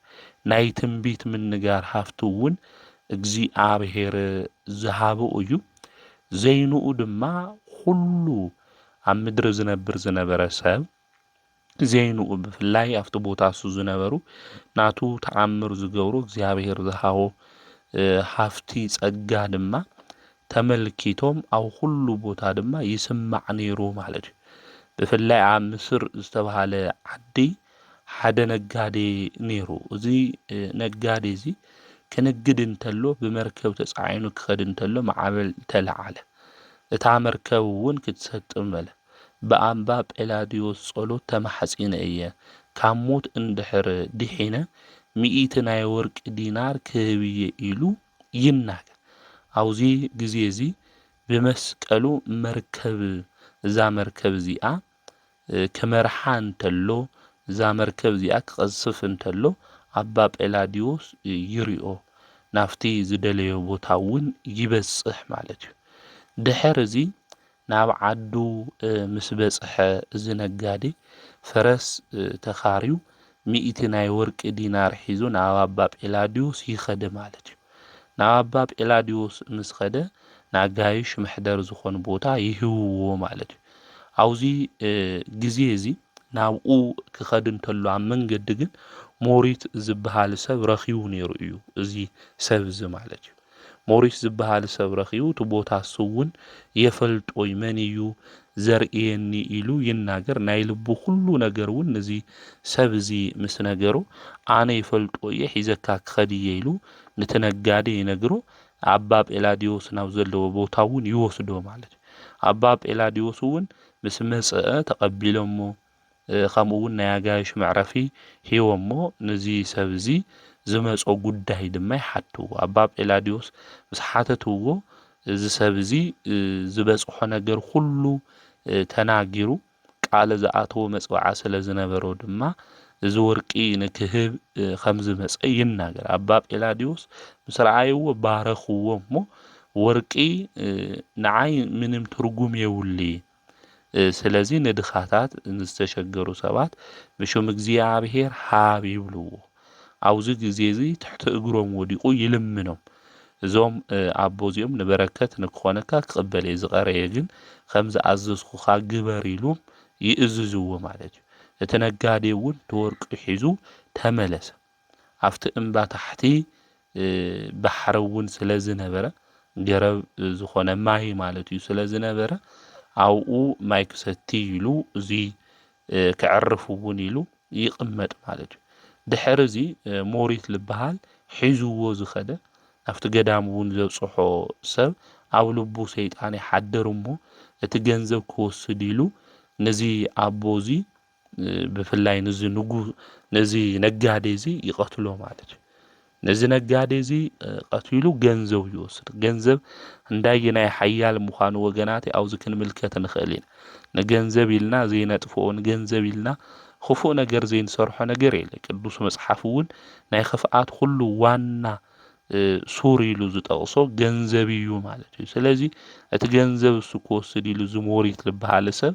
ናይ ትንቢት ምንጋር ሃፍቱ እውን እግዚአብሔር ዝሃቦ እዩ ዘይንኡ ድማ ኩሉ ኣብ ምድሪ ዝነበረ ሰብ ዘይንኡ ብፍላይ ኣብቲ ቦታ እሱ ዝነበሩ ናቱ ተኣምር ዝገብሩ እግዚአብሔር ዝሃቦ ሃፍቲ ጸጋ ድማ ተመልኪቶም ኣብ ኩሉ ቦታ ድማ ይስማዕ ነይሩ ማለት እዩ ብፍላይ ኣብ ምስር ዝተባሃለ ዓዲ ሓደ ነጋዴ ነይሩ እዚ ነጋዴ እዚ ክንግድ እንተሎ ብመርከብ ተጻዒኑ ክኸድ እንተሎ ማዕበል ተለዓለ እታ መርከብ እውን ክትሰጥም በለ በኣምባ ጴላዲዮስ ጸሎት ተማሕጺነ እየ ካብ ሞት እንድሕር ድሒነ 100 ናይ ወርቂ ዲናር ክህብየ ኢሉ ይናገር ኣብዚ ግዜ እዚ ብመስቀሉ መርከብ እዛ መርከብ እዚኣ ከመርሓ እንተሎ እዛ መርከብ እዚኣ ክቐዝፍ እንተሎ ኣባ ጴላዲዮስ ይሪኦ ናፍቲ ዝደለዮ ቦታ እውን ይበጽሕ ማለት እዩ ድሕር እዚ ናብ ዓዱ ምስ በጽሐ እዚ ነጋዴ ፈረስ ተኻርዩ 100 ናይ ወርቂ ዲናር ሒዙ ናብ ኣባ ጴላዲዮስ ይኸደ ማለት እዩ ናብ ኣባ ጴላዲዮስ ምስ ኸደ ናጋይሽ ምሕደር ዝኾነ ቦታ ይህውዎ ማለት እዩ ኣብዚ ግዜ እዚ ናብኡ ክኸድ እንተሎ ኣብ መንገዲ ግን ሞሪት ዝበሃል ሰብ ረኺቡ ነይሩ እዩ እዚ ሰብ እዚ ማለት እዩ ሞሪስ ዝበሃል ሰብ ረኺቡ እቲ ቦታ እሱ እውን የፈልጦ መን እዩ ዘርእየኒ ኢሉ ይናገር ናይ ልቡ ኩሉ ነገር እውን ነዚ ሰብ እዚ ምስ ነገሩ ኣነ ይፈልጦ እየ ሒዘካ ክኸድ እየ ኢሉ ነቲ ነጋዴ ይነግሮ ኣባ ጴላዲዮስ ናብ ዘለዎ ቦታ እውን ይወስዶ ማለት እዩ ኣባ ጴላዲዮስ እውን ምስ መጽአ ተቐቢሎሞ ከምኡ እውን ናይ ኣጋይሽ መዕረፊ ሂቦሞ ነዚ ሰብ እዚ ዝመጾ ጉዳይ ድማ ይሓትዎ ኣባ ጴላዲዮስ ምስ ሓተትዎ እዚ ሰብ እዚ ዝበጽሖ ነገር ሁሉ ተናጊሩ ቃል ዝኣተዎ መጽዋዓ ስለ ዝነበሮ ድማ እዚ ወርቂ ንክህብ ከም ዝመጸ ይናገር። ኣባ ጴላዲዮስ ምስ ረኣይዎ ባረኽዎ እሞ ወርቂ ንዓይ ምንም ትርጉም የውሊ ስለዚ ንድኻታት ንዝተሸገሩ ሰባት ብሽም እግዚኣብሔር ሃብ ይብልዎ። ኣብዚ ግዜ እዚ ትሕቲ እግሮም ወዲቑ ይልምኖም። እዞም ኣቦ እዚኦም ንበረከት ንክኾነካ ክቕበል እየ ዝቐረየ ግን ከም ዝኣዘዝኩኻ ግበር ኢሎም ይእዝዝዎ ማለት እዩ። እቲ ነጋዴ እውን ተወርቂ ሒዙ ተመለሰ። ኣብቲ እምባ ታሕቲ ባሕሪ እውን ስለ ዝነበረ ገረብ ዝኾነ ማይ ማለት እዩ ስለ ዝነበረ ኣብኡ ማይ ክሰቲ ኢሉ እዚ ክዕርፍ እውን ኢሉ ይቕመጥ ማለት እዩ። ድሕሪ እዚ ሞሪት ዝበሃል ሒዝዎ ዝኸደ ኣብቲ ገዳም እውን ዘብጽሖ ሰብ ኣብ ልቡ ሰይጣን ይሓድር እሞ እቲ ገንዘብ ክወስድ ኢሉ ነዚ ኣቦ እዚ ብፍላይ ነዚ ነጋዴ እዚ ይቐትሎ ማለት እዩ። ነዚ ነጋዴ እዚ ቀቲሉ ገንዘብ ይወስድ። ገንዘብ እንዳየናይ ሓያል ምዃኑ ወገናት ኣብዚ ክንምልከት ንኽእል ኢና። ንገንዘብ ኢልና ዘይነጥፍኦ ንገንዘብ ኢልና ክፉእ ነገር ዘይንሰርሖ ነገር የለ። ቅዱስ መጽሓፍ እውን ናይ ክፍኣት ኩሉ ዋና ሱር ኢሉ ዝጠቕሶ ገንዘብ እዩ ማለት እዩ። ስለዚ እቲ ገንዘብ እሱ ክወስድ ኢሉ ዝሞሪት ዝበሃል ሰብ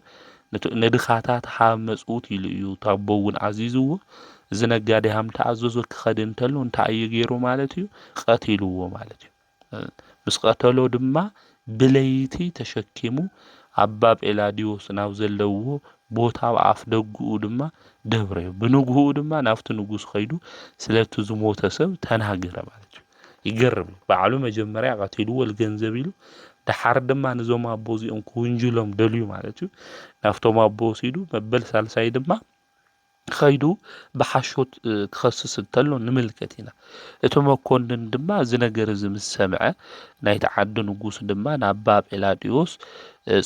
ንድኻታት ሃብ መጽኡት ኢሉ እዩ ታቦ እውን ዓዚዝዎ። እዚ ነጋዴ ሃም ተኣዘዞ ክኸድ እንተሎ እንታይ እዩ ገይሩ ማለት እዩ ቀቲልዎ ማለት እዩ። ምስ ቀተሎ ድማ ብለይቲ ተሸኪሙ ኣባ ጴላዲዮስ ናብ ዘለዎ ቦታ ኣብ ደጉኡ ድማ ደብረዮ። ብንግሁ ድማ ናብቲ ንጉስ ኸይዱ ስለቲ ዝሞተ ሰብ ተናገረ ማለት እዩ። ይገርም። ባዕሉ መጀመርያ ቀቲልዎ ገንዘብ ኢሉ ድሓር ድማ ንዞም ኣቦ እዚኦም ክውንጅሎም ደልዩ ማለት እዩ። ናብቶም ኣቦ ወሲዱ መበል ሳልሳይ ድማ ኸይዱ ብሓሾት ክኸስስ እንተሎ ንምልከት ኢና። እቲ መኮንን ድማ እዚ ነገር እዚ ምስ ሰምዐ ናይቲ ዓዲ ንጉስ ድማ ንኣባ ጴላዲዮስ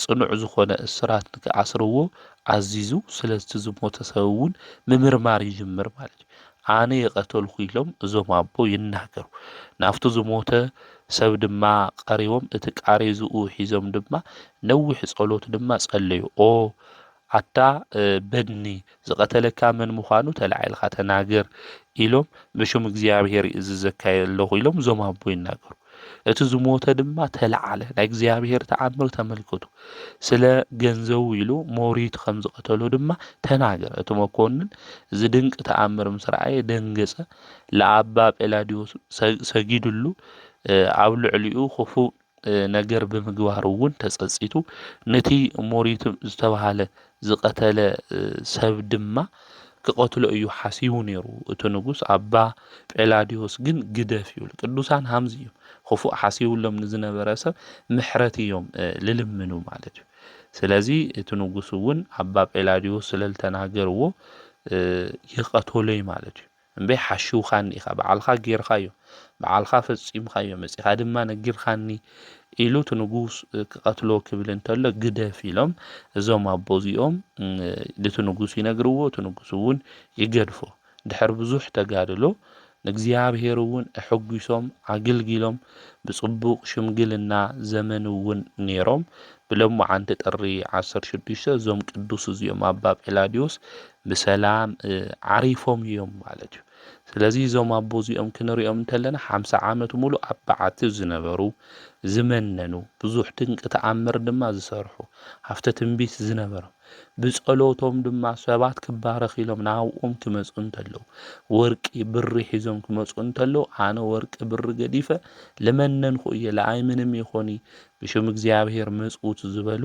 ጽኑዕ ዝኾነ እስራት ንክኣስርዎ ኣዚዙ ስለቲ ዝሞተ ሰብ እውን ምምርማር ይጅምር ማለት እዩ። ኣነ የቀተልኩ ኢሎም እዞም ኣቦ ይናገሩ። ናብቲ ዝሞተ ሰብ ድማ ቀሪቦም እቲ ቃሬዝኡ ሒዞም ድማ ነዊሕ ጸሎት ድማ ጸለዩ። ኦ ኣታ በድኒ ዝቐተለካ መን ምዃኑ ተላዒልካ ተናገር ኢሎም ብሽም እግዚኣብሔር ይእዝዘካ ኣለኹ ኢሎም እዞም ኣቦ ይናገሩ። እቲ ዝሞተ ድማ ተለዓለ። ናይ እግዚኣብሔር ተኣምር ተመልከቱ። ስለ ገንዘቡ ኢሉ ሞሪት ከም ዝቐተሎ ድማ ተናገረ። እቲ መኮንን እዚ ድንቂ ተኣምር ምስ ረኣየ ደንገጸ። ለኣባ ጴላዲዮስ ሰጊድሉ ኣብ ልዕሊኡ ክፉእ ነገር ብምግባር እውን ተጸጺቱ ነቲ ሞሪት ዝተባሃለ ዝቐተለ ሰብ ድማ ክቐትሎ እዩ ሓሲቡ ነይሩ። እቲ ንጉስ ኣባ ጴላዲዮስ ግን ግደፍ ይብል። ቅዱሳን ሃምዚ እዮም። ክፉእ ሓሲቡሎም ንዝነበረ ሰብ ምሕረት እዮም ልልምኑ ማለት እዩ። ስለዚ እቲ ንጉስ እውን ኣባ ጴላዲዮስ ስለልተናገርዎ ይቐተሎይ ማለት እዩ። እምበይ ሓሽውኻኒ ኢኻ በዓልኻ ጌርካዮ በዓልኻ ፈጺምካዮ መጺኻ ድማ ነጊርካኒ ኢሉ እቲ ንጉስ ክቐትሎ ክብል እንተሎ ግደፍ ኢሎም እዞም ኣቦ እዚኦም ነቲ ንጉስ ይነግርዎ። እቲ ንጉስ እውን ይገድፎ። ድሕሪ ብዙሕ ተጋድሎ ንእግዚኣብሔር እውን ሕጒሶም ኣገልጊሎም ብጽቡቕ ሽምግልና ዘመን እውን ነይሮም። ብሎሙዓንቲ ጥሪ 16 እዞም ቅዱስ እዚኦም ኣባ ጴላዲዮስ ብሰላም ዓሪፎም እዮም ማለት እዩ። ስለዚ እዞም ኣቦ እዚኦም ክንሪኦም እንተለና 50 ዓመት ሙሉ ኣብ በዓቲ ዝነበሩ ዝመነኑ ብዙሕ ድንቂ ተኣምር ድማ ዝሰርሑ ሃፍተ ትንቢት ዝነበሩ ብጸሎቶም ድማ ሰባት ክባረኽ ኢሎም ናብኦም ክመጹ እንተለዉ ወርቂ ብሪ ሒዞም ክመጹ እንተለዉ ኣነ ወርቂ ብሪ ገዲፈ ለመነንኩ እየ ለኣይ ምንም ይኾኒ ብሽም እግዚኣብሔር መጽኡት ዝበሉ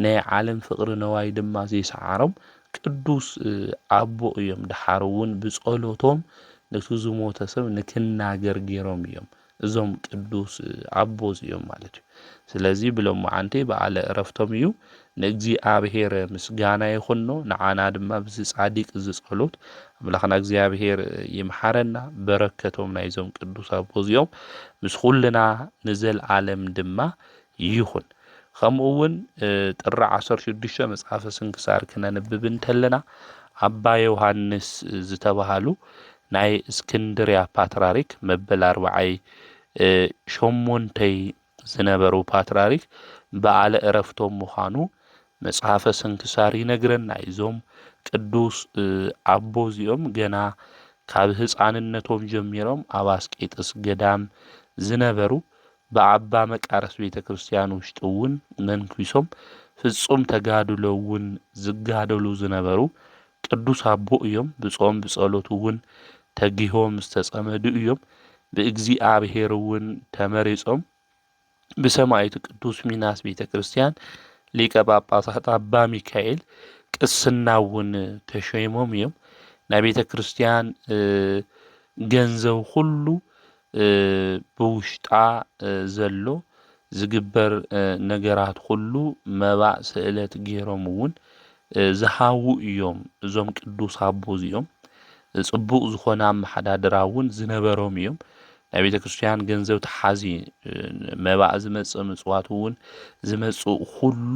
ናይ ዓለም ፍቕሪ ነዋይ ድማ ዘይሰዓሮም ቅዱስ ኣቦ እዮም። ድሓር እውን ብጸሎቶም ነቲ ዝሞተ ሰብ ንክናገር ገይሮም እዮም እዞም ቅዱስ ኣቦ እዚኦም ማለት እዩ። ስለዚ ብሎሙዓንቲ በዓለ ዕረፍቶም እዩ። ንእግዚኣብሔር ምስጋና ይኹኖ። ንዓና ድማ ብዚ ጻዲቅ እዚ ጸሎት ኣምላኽና እግዚኣብሔር ይምሓረና። በረከቶም ናይዞም ቅዱስ ኣቦ እዚኦም ምስ ኩልና ንዘለዓለም ድማ ይኹን። ከምኡ እውን ጥሪ 16 መጽሓፈ ስንክሳር ክነንብብ እንተለና ኣባ ዮሃንስ ዝተባሃሉ ናይ እስክንድርያ ፓትርያርክ መበል 48 ዝነበሩ ፓትርያርክ በዓለ ዕረፍቶም ምዃኑ መጽሐፈ ስንክሳር ይነግረና። እዞም ቅዱስ አቦ እዚኦም ገና ካብ ህፃንነቶም ጀሚሮም ኣብ አስቄጥስ ገዳም ዝነበሩ በአባ መቃርስ ቤተ ክርስቲያን ውሽጥ እውን መንኩሶም ፍጹም ተጋድሎ እውን ዝጋደሉ ዝነበሩ ቅዱስ አቦ እዮም። ብጾም ብጸሎት እውን ተጊሆም ዝተጸመዱ እዮም። ብእግዚአብሔር እውን ተመሪጾም ብሰማዕቱ ቅዱስ ሚናስ ቤተ ክርስቲያን ሊቀ ጳጳሳት አባ ሚካኤል ቅስና እውን ተሾይሞም እዮም። ናይ ቤተ ክርስቲያን ገንዘብ ሁሉ ብውሽጣ ዘሎ ዝግበር ነገራት ሁሉ መባእ ስእለት ገይሮም እውን ዝሃቡ እዮም። እዞም ቅዱስ አቦ እዚኦም ጽቡቕ ዝኾነ አመሓዳድራ እውን ዝነበሮም እዮም። ናይ ቤተ ክርስቲያን ገንዘብ ተሓዚ መባእ ዝመጽእ ምጽዋት እውን ዝመጽእ ሁሉ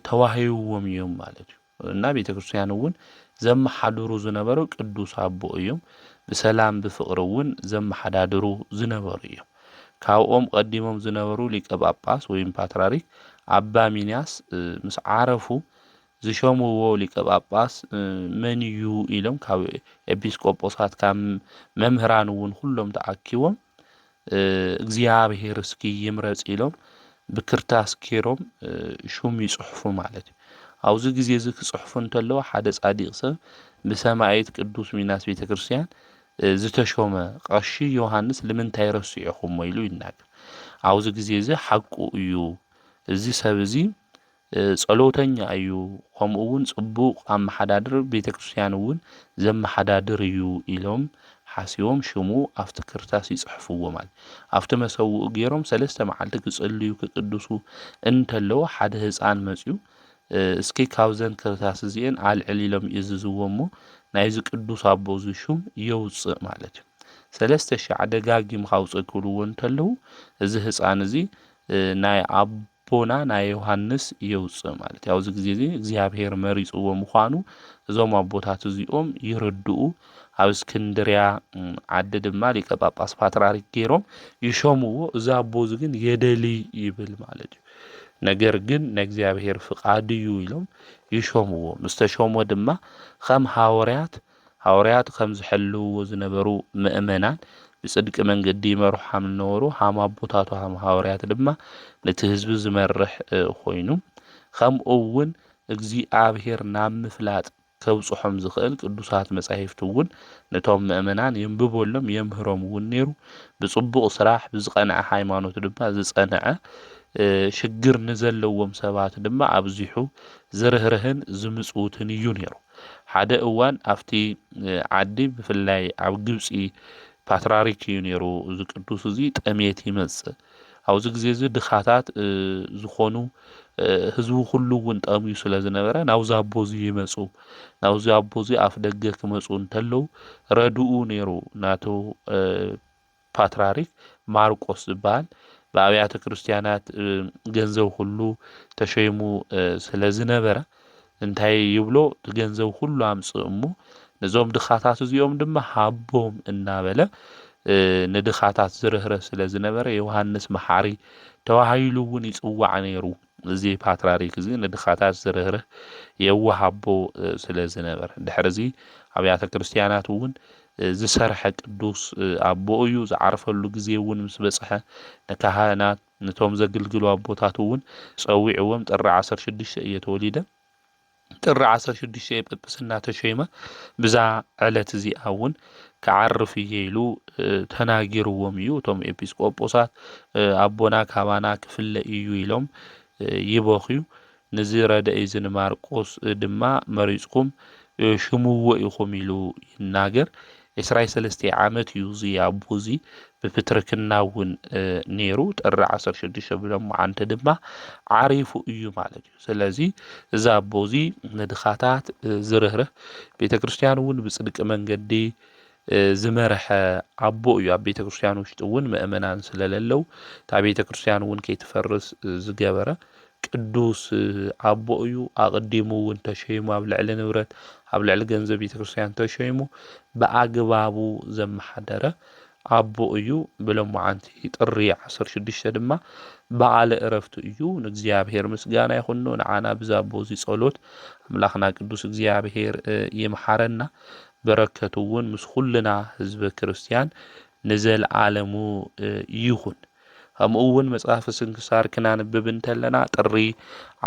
ተዋሂብዎም እዮም ማለት እዩ እና ቤተ ክርስቲያን እውን ዘመሓድሩ ዝነበሩ ቅዱስ አቦ እዮም። ብሰላም ብፍቅሪ እውን ዘመሓዳድሩ ዝነበሩ እዮም። ካብኦም ቀዲሞም ዝነበሩ ሊቀ ጳጳስ ወይም ፓትርያርክ አባ ሚናስ ምስ ዓረፉ ዝሾምዎ ሊቀ ጳጳስ መን እዩ ኢሎም ካብ ኤጲስቆጶሳት ካብ መምህራን እውን ሁሎም ተኣኪቦም እግዚአብሔር እስኪ ይምረጽ ኢሎም ብክርታስ ኬሮም ሹም ይጽሕፉ ማለት እዩ። ኣብዚ ግዜ እዚ ክጽሕፉ እንተለዉ ሓደ ጻዲቕ ሰብ ብሰማዕት ቅዱስ ሚናስ ቤተ ክርስቲያን ዝተሾመ ቀሺ ዮሐንስ ንምንታይ ረሲዑኹም ኢሉ ይናገር። ኣብዚ ግዜ እዚ ሓቁ እዩ፣ እዚ ሰብ እዚ ጸሎተኛ እዩ፣ ከምኡ እውን ጽቡቕ አመሓዳድር ቤተ ክርስቲያን እውን ዘመሓዳድር እዩ ኢሎም ሓሲቦም ሽሙ ኣብቲ ክርታስ ይጽሕፍዎ ማለት። ኣብቲ መሰውኡ ገይሮም 3 መዓልቲ ክጽልዩ ክቅድሱ እንተለዉ ሓደ ህፃን መጽዩ እስኪ ካብዘን ክርታስ እዚአን አልዕል ኢሎም ይዝዝዎ እሞ ናይዚ ቅዱስ አቦ እዚ ሹም የውፅእ ማለት እዩ። 3000 ደጋጊም ካውፅእ ክብልዎ እንተለዉ እዚ ህፃን እዚ ናይ አቦና ናይ ዮሐንስ የውፅእ ማለት እዩ። ኣብዚ ግዜ እዚ እግዚአብሔር መሪጽዎ ምዃኑ እዞም አቦታት እዚኦም ይርድኡ። ኣብ እስክንድርያ ዓዲ ድማ ሊቀ ጳጳስ ፓትርያርክ ገይሮም ይሾምዎ። እዚ አቦ እዚ ግን የደሊ ይብል ማለት እዩ። ነገር ግን ንእግዚአብሔር ፍቃድ እዩ ኢሎም ይሾምዎ። ምስተሾሞ ድማ ከም ሃዋርያት ከም ዝሕልውዎ ዝነበሩ ምእመናን ብጽድቂ መንገዲ ይመርሖም ዝነበሩ ሃም አቦታቱ ሃም ሃዋርያት ድማ ነቲ ህዝቢ ዝመርሕ ኮይኑ ከምኡ እውን እግዚአብሔር ናብ ምፍላጥ ከብጽሖም ዝኽእል ቅዱሳት መጻሕፍቲ እውን ነቶም ምእመናን የንብበሎም የምህሮም እውን ነይሩ። ብጽቡቕ ስራሕ ብዝቐንዐ ሃይማኖት ድማ ዝጸንዐ ሽግር ንዘለዎም ሰባት ድማ ኣብዚሑ ዝርህርህን ዝምጽውትን እዩ ነይሩ። ሓደ እዋን ኣብቲ ዓዲ ብፍላይ ኣብ ግብጺ ፓትርያርክ እዩ ነይሩ እዚ ቅዱስ እዚ ጠሜት ይመጽእ። ኣብዚ ግዜ እዚ ድኻታት ዝኾኑ ህዝቡ ኩሉ እውን ጠምዩ ስለ ዝነበረ ናብዚ አቦ እዚ ይመጹ። ናብዚ አቦ እዚ ኣፍ ደገ ክመጹ እንተለዉ ረድኡ ነይሩ ናቱ ፓትርያርክ ማርቆስ ዝበሃል በአብያተ ክርስቲያናት ገንዘብ ሁሉ ተሸይሙ ስለ ዝነበረ እንታይ ይብሎ ገንዘብ ሁሉ አምጽእ እሞ ነዞም ድኻታት እዚኦም ድማ ሃቦም እናበለ ንድኻታት ዝርህረ ስለ ዝነበረ ዮሐንስ መሓሪ ተዋሂሉ እውን ይጽዋዕ ነይሩ። እዚ ፓትርያርክ እዚ ንድኻታት ዝርህርህ የዋህ አቦ ስለ ዝነበረ ድሕሪ እዚ አብያተ ክርስቲያናት እውን ዝሰርሐ ቅዱስ አቦ እዩ። ዝዓርፈሉ ግዜ እውን ምስ በጽሐ ንካህናት ነቶም ዘገልግሉ አቦታት እውን ጸዊዕዎም ጥሪ 16 እየ ተወሊደ ጥሪ 16 ጵጵስና ተሾይመ ብዛ ዕለት እዚኣ እውን ክዓርፍ እየ ኢሉ ተናጊርዎም እዩ። እቶም ኤጲስቆጶሳት አቦና ካባና ክፍለ እዩ ኢሎም ይበኽዩ። ነዚ ረድኢ ዝንማርቆስ ድማ መሪጽኩም ሽሙዎ ኢኹም ኢሉ ይናገር። 23 ዓመት እዩ እዚ አቦ እዚ ብፕትርክና እውን ነይሩ። ጥሪ 16 ብሎም ዓንተ ድማ ዓሪፉ እዩ ማለት እዩ። ስለዚ እዚ አቦ እዚ ንድኻታት ዝርህርህ ቤተ ክርስቲያን እውን ብጽድቂ መንገዲ ዝመርሐ አቦ እዩ። ኣብ ቤተ ክርስቲያን ውሽጢ እውን ምእመናን ስለሌለው እታ ቤተ ክርስቲያን እውን ከይትፈርስ ዝገበረ ቅዱስ አቦ እዩ። አቅዲሙ እውን ተሸይሙ ኣብ ልዕሊ ንብረት ኣብ ልዕሊ ገንዘብ ቤተ ክርስቲያን ተሸይሙ ብኣግባቡ ዘመሓደረ ኣቦ እዩ ብሎማዓንቲ ጥሪ 16 ድማ በዓለ ዕረፍቱ እዩ ንእግዚአብሔር ምስጋና ይኹን ንዓና ብዛቦ እዚ ጸሎት አምላኽና ቅዱስ እግዚአብሔር ይምሐረና በረከቱ እውን ምስ ኩልና ህዝበ ክርስቲያን ንዘለዓለሙ ይኹን ከምኡ እውን መጽሐፈ ስንክሳር ክናንብብ እንተለና ጥሪ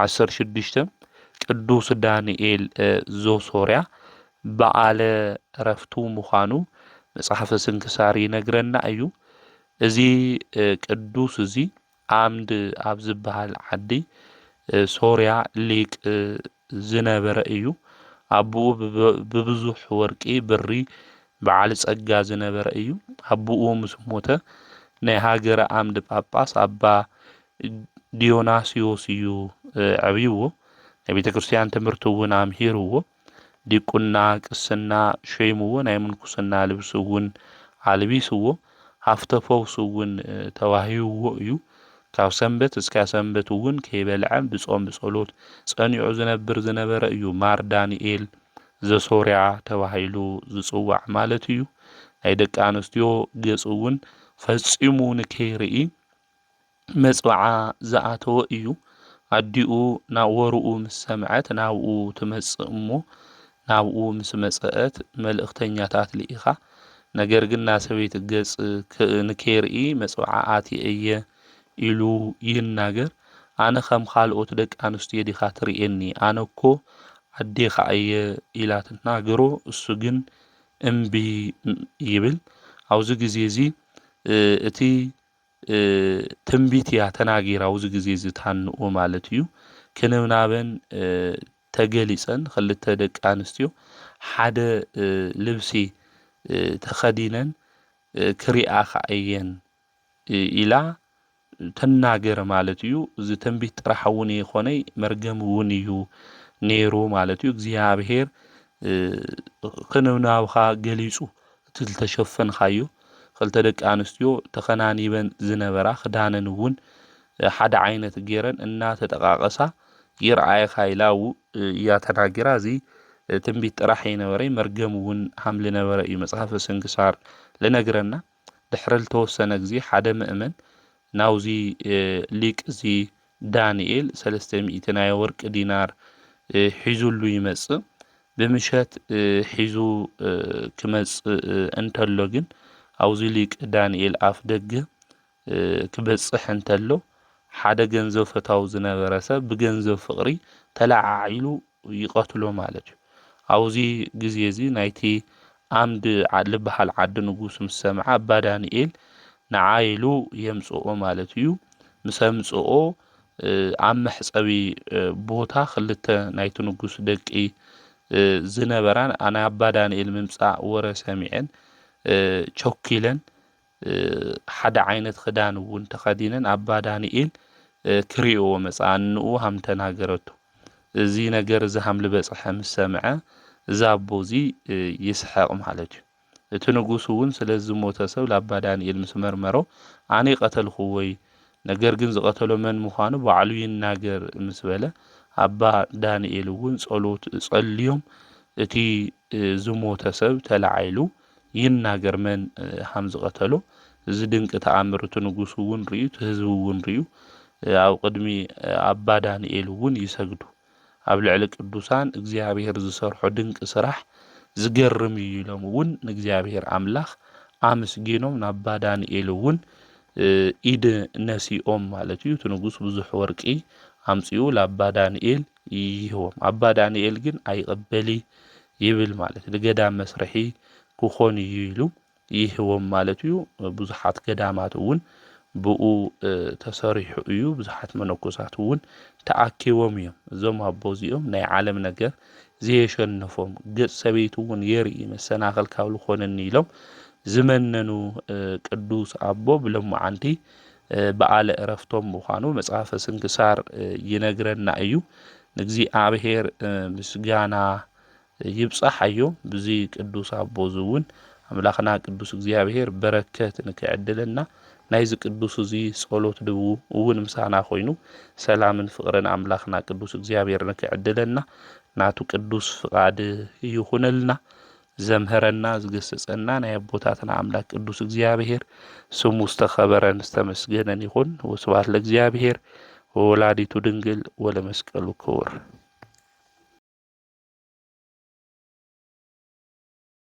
16 ቅዱስ ዳንኤል ዘሶርያ በዓለ ዕረፍቱ ምዃኑ መጽሐፈ ስንክሳር ይነግረና እዩ እዚ ቅዱስ እዚ ዓምድ ኣብ ዝበሃል ዓዲ ሶርያ ሊቅ ዝነበረ እዩ ኣቦኡ ብብዙሕ ወርቂ ብሪ በዓል ጸጋ ዝነበረ እዩ ኣቦኡ ምስ ሞተ ናይ ሃገረ ዓምድ ጳጳስ ኣባ ዲዮናስዮስ እዩ ዕብይዎ ናይ ቤተ ክርስቲያን ትምህርቲ እውን ኣምሂርዎ ዲቁና ቅስና ሸይምዎ ናይ ምንኩስና ልብሲ እውን ኣልቢስዎ ሃፍተ ፈውስ እውን ተዋሂብዎ እዩ ካብ ሰንበት እስከ ሰንበት እውን ከይበልዐ ብጾም ብጸሎት ጸኒዑ ዝነበረ እዩ ማር ዳንኤል ዘሶርያ ተባሂሉ ዝጽዋዕ ማለት እዩ ናይ ደቂ ኣንስትዮ ገጽ እውን ፈጺሙ ንከይርኢ መጽዋዓ ዝኣተወ እዩ ኣዲኡ ናወሩኡ ምስ ሰምዐት ናብኡ ትመጽእ እሞ ናብኡ ምስ መጽአት መልእኽተኛታት ልኢኻ ነገር ግን ናሰበይት ገጽ ንከይርኢ መጽዋዓት እየ ኢሉ ይናገር ኣነ ከም ካልኦት ደቂ ኣንስትዮ ዲኻ ትርእየኒ ኣነኮ ኣዴኻ እየ ኢላ ትናገሮ እሱ ግን እምቢ ይብል ኣብዚ ግዜ እዚ እቲ ትንቢት እያ ተናጊራ ኣብዚ ግዜ እዚ ታንኡ ማለት እዩ ክንብናበን ተገሊጸን ክልተ ደቂ ኣንስትዮ ሓደ ልብሲ ተኸዲነን ክሪኣኻ እየን ኢላ ተናገረ ማለት እዩ እዚ ትንቢት ጥራሕ እውን ይኾነይ መርገም እውን እዩ ነይሩ ማለት እዩ እግዚአብሔር ክንብናብኻ ገሊጹ እቲ ዝተሸፈንካዮ ክልተ ደቂ ኣንስትዮ ተኸናኒበን ዝነበራ ክዳነን እውን ሓደ ዓይነት ገይረን እናተጠቃቀሳ ይርአየካ ኢላው እያ ተናጊራ እዚ ትንቢት ጥራሕ ይነበረ መርገም እውን ሓምሊ ነበረ እዩ መጽሐፈ ስንክሳር ለነግረና ድሕሪ ዝተወሰነ ግዜ ሓደ ምእመን ናውዚ ሊቅ እዚ ዳንኤል 300 ናይ ወርቂ ዲናር ሒዙሉ ይመጽእ ብምሸት ሒዙ ክመጽእ እንተሎ ግን ኣውዚ ሊቅ ዳንኤል ኣፍ ደገ ክበጽሕ እንተሎ ሓደ ገንዘብ ፈታው ዝነበረ ሰብ ብገንዘብ ፍቅሪ ተላዓኢሉ ይቀትሎ ማለት እዩ ኣውዚ ግዜ እዚ ናይቲ ዓምድ ልበሃል ዓዲ ንጉስ ምስ ሰምዐ ኣባ ዳንኤል ንዓይሉ የምጽኦ ማለት እዩ ምስ ኣምጽኦ ኣብ መሕጸቢ ቦታ ክልተ ናይቲ ንጉስ ደቂ ዝነበራን ኣነ ኣባ ዳንኤል ምምጻእ ወረ ሰሚዐን ቾኪለን ሓደ ዓይነት ክዳን እውን ተኸዲነን ኣባ ዳንኤል ክሪኦ መጻንኡ ሃም ተናገረቱ እዚ ነገር እዚ ሃም ልበጽሐ ምስ ሰምዐ ዛቦዚ ይስሐቅ ማለት እዩ እቲ ንጉስ እውን ስለዚ ሞተ ሰብ ለኣባ ዳንኤል ምስ መርመሮ ኣነ ቀተልኹ ወይ ነገር ግን ዝቀተሎ መን ምዃኑ ባዕሉ ይናገር ምስ በለ ኣባ ዳንኤል እውን ጸሎት ጸልዮም እቲ ዝሞተ ሰብ ተላዓይሉ ይናገር መን ሃም ዝቀተሎ እዚ ድንቂ ተኣምርቱ ንጉስ እውን ርዩ ህዝቡ እውን ርዩ ኣብ ቅድሚ ኣባ ዳንኤል እውን ይሰግዱ ኣብ ልዕሊ ቅዱሳን እግዚአብሔር ዝሰርሖ ድንቂ ስራሕ ዝገርም እዩ ኢሎም እውን ንእግዚአብሔር ኣምላኽ ኣመስጊኖም ናባ ዳንኤል እውን ኢድ ነሲኦም ማለት እዩ ንጉስ ብዙሕ ወርቂ ኣምጽኡ ለኣባ ዳንኤል ይህቦም ኣባ ዳንኤል ግን ኣይቀበሊ ይብል ማለት ለገዳም መስርሒ ክኾን እዩ ኢሉ ይህቦም ማለት እዩ ብዙሓት ገዳማት እውን ብኡ ተሰሪሑ እዩ ብዙሓት መነኮሳት እውን ተኣኪቦም እዮም እዞም ኣቦዚኦም ናይ ዓለም ነገር ዘየሸነፎም ገጽ ሰበይቱ እውን የርኢ መሰናኸል ካብ ልኾነኒ ኢሎም ዝመነኑ ቅዱስ ኣቦ ብሎማዓንቲ በዓለ ዕረፍቶም ምዃኑ መጽሐፈ ስንክሳር ይነግረና እዩ ንእግዚአብሔር ምስጋና ይብጻሕዮ ብዚ ቅዱስ ኣቦ እውን ኣምላኽና ቅዱስ እግዚአብሔር በረከት ንክዕድለና ናይዚ ቅዱስ እዚ ጸሎት ድቡ እውን ምሳና ኮይኑ ሰላምን ፍቅርን ኣምላኽና ቅዱስ እግዚአብሔር ንክዕድለና ናቱ ቅዱስ ፍቃድ ይኹነልና ዘምህረና ዝገስጸና ናይ አቦታትና አምላክ ቅዱስ እግዚአብሔር ስሙ ዝተኸበረን ዝተመስገነን ይኹን። ወስብሐት ለእግዚአብሔር ወወላዲቱ ድንግል ወለመስቀሉ ክቡር።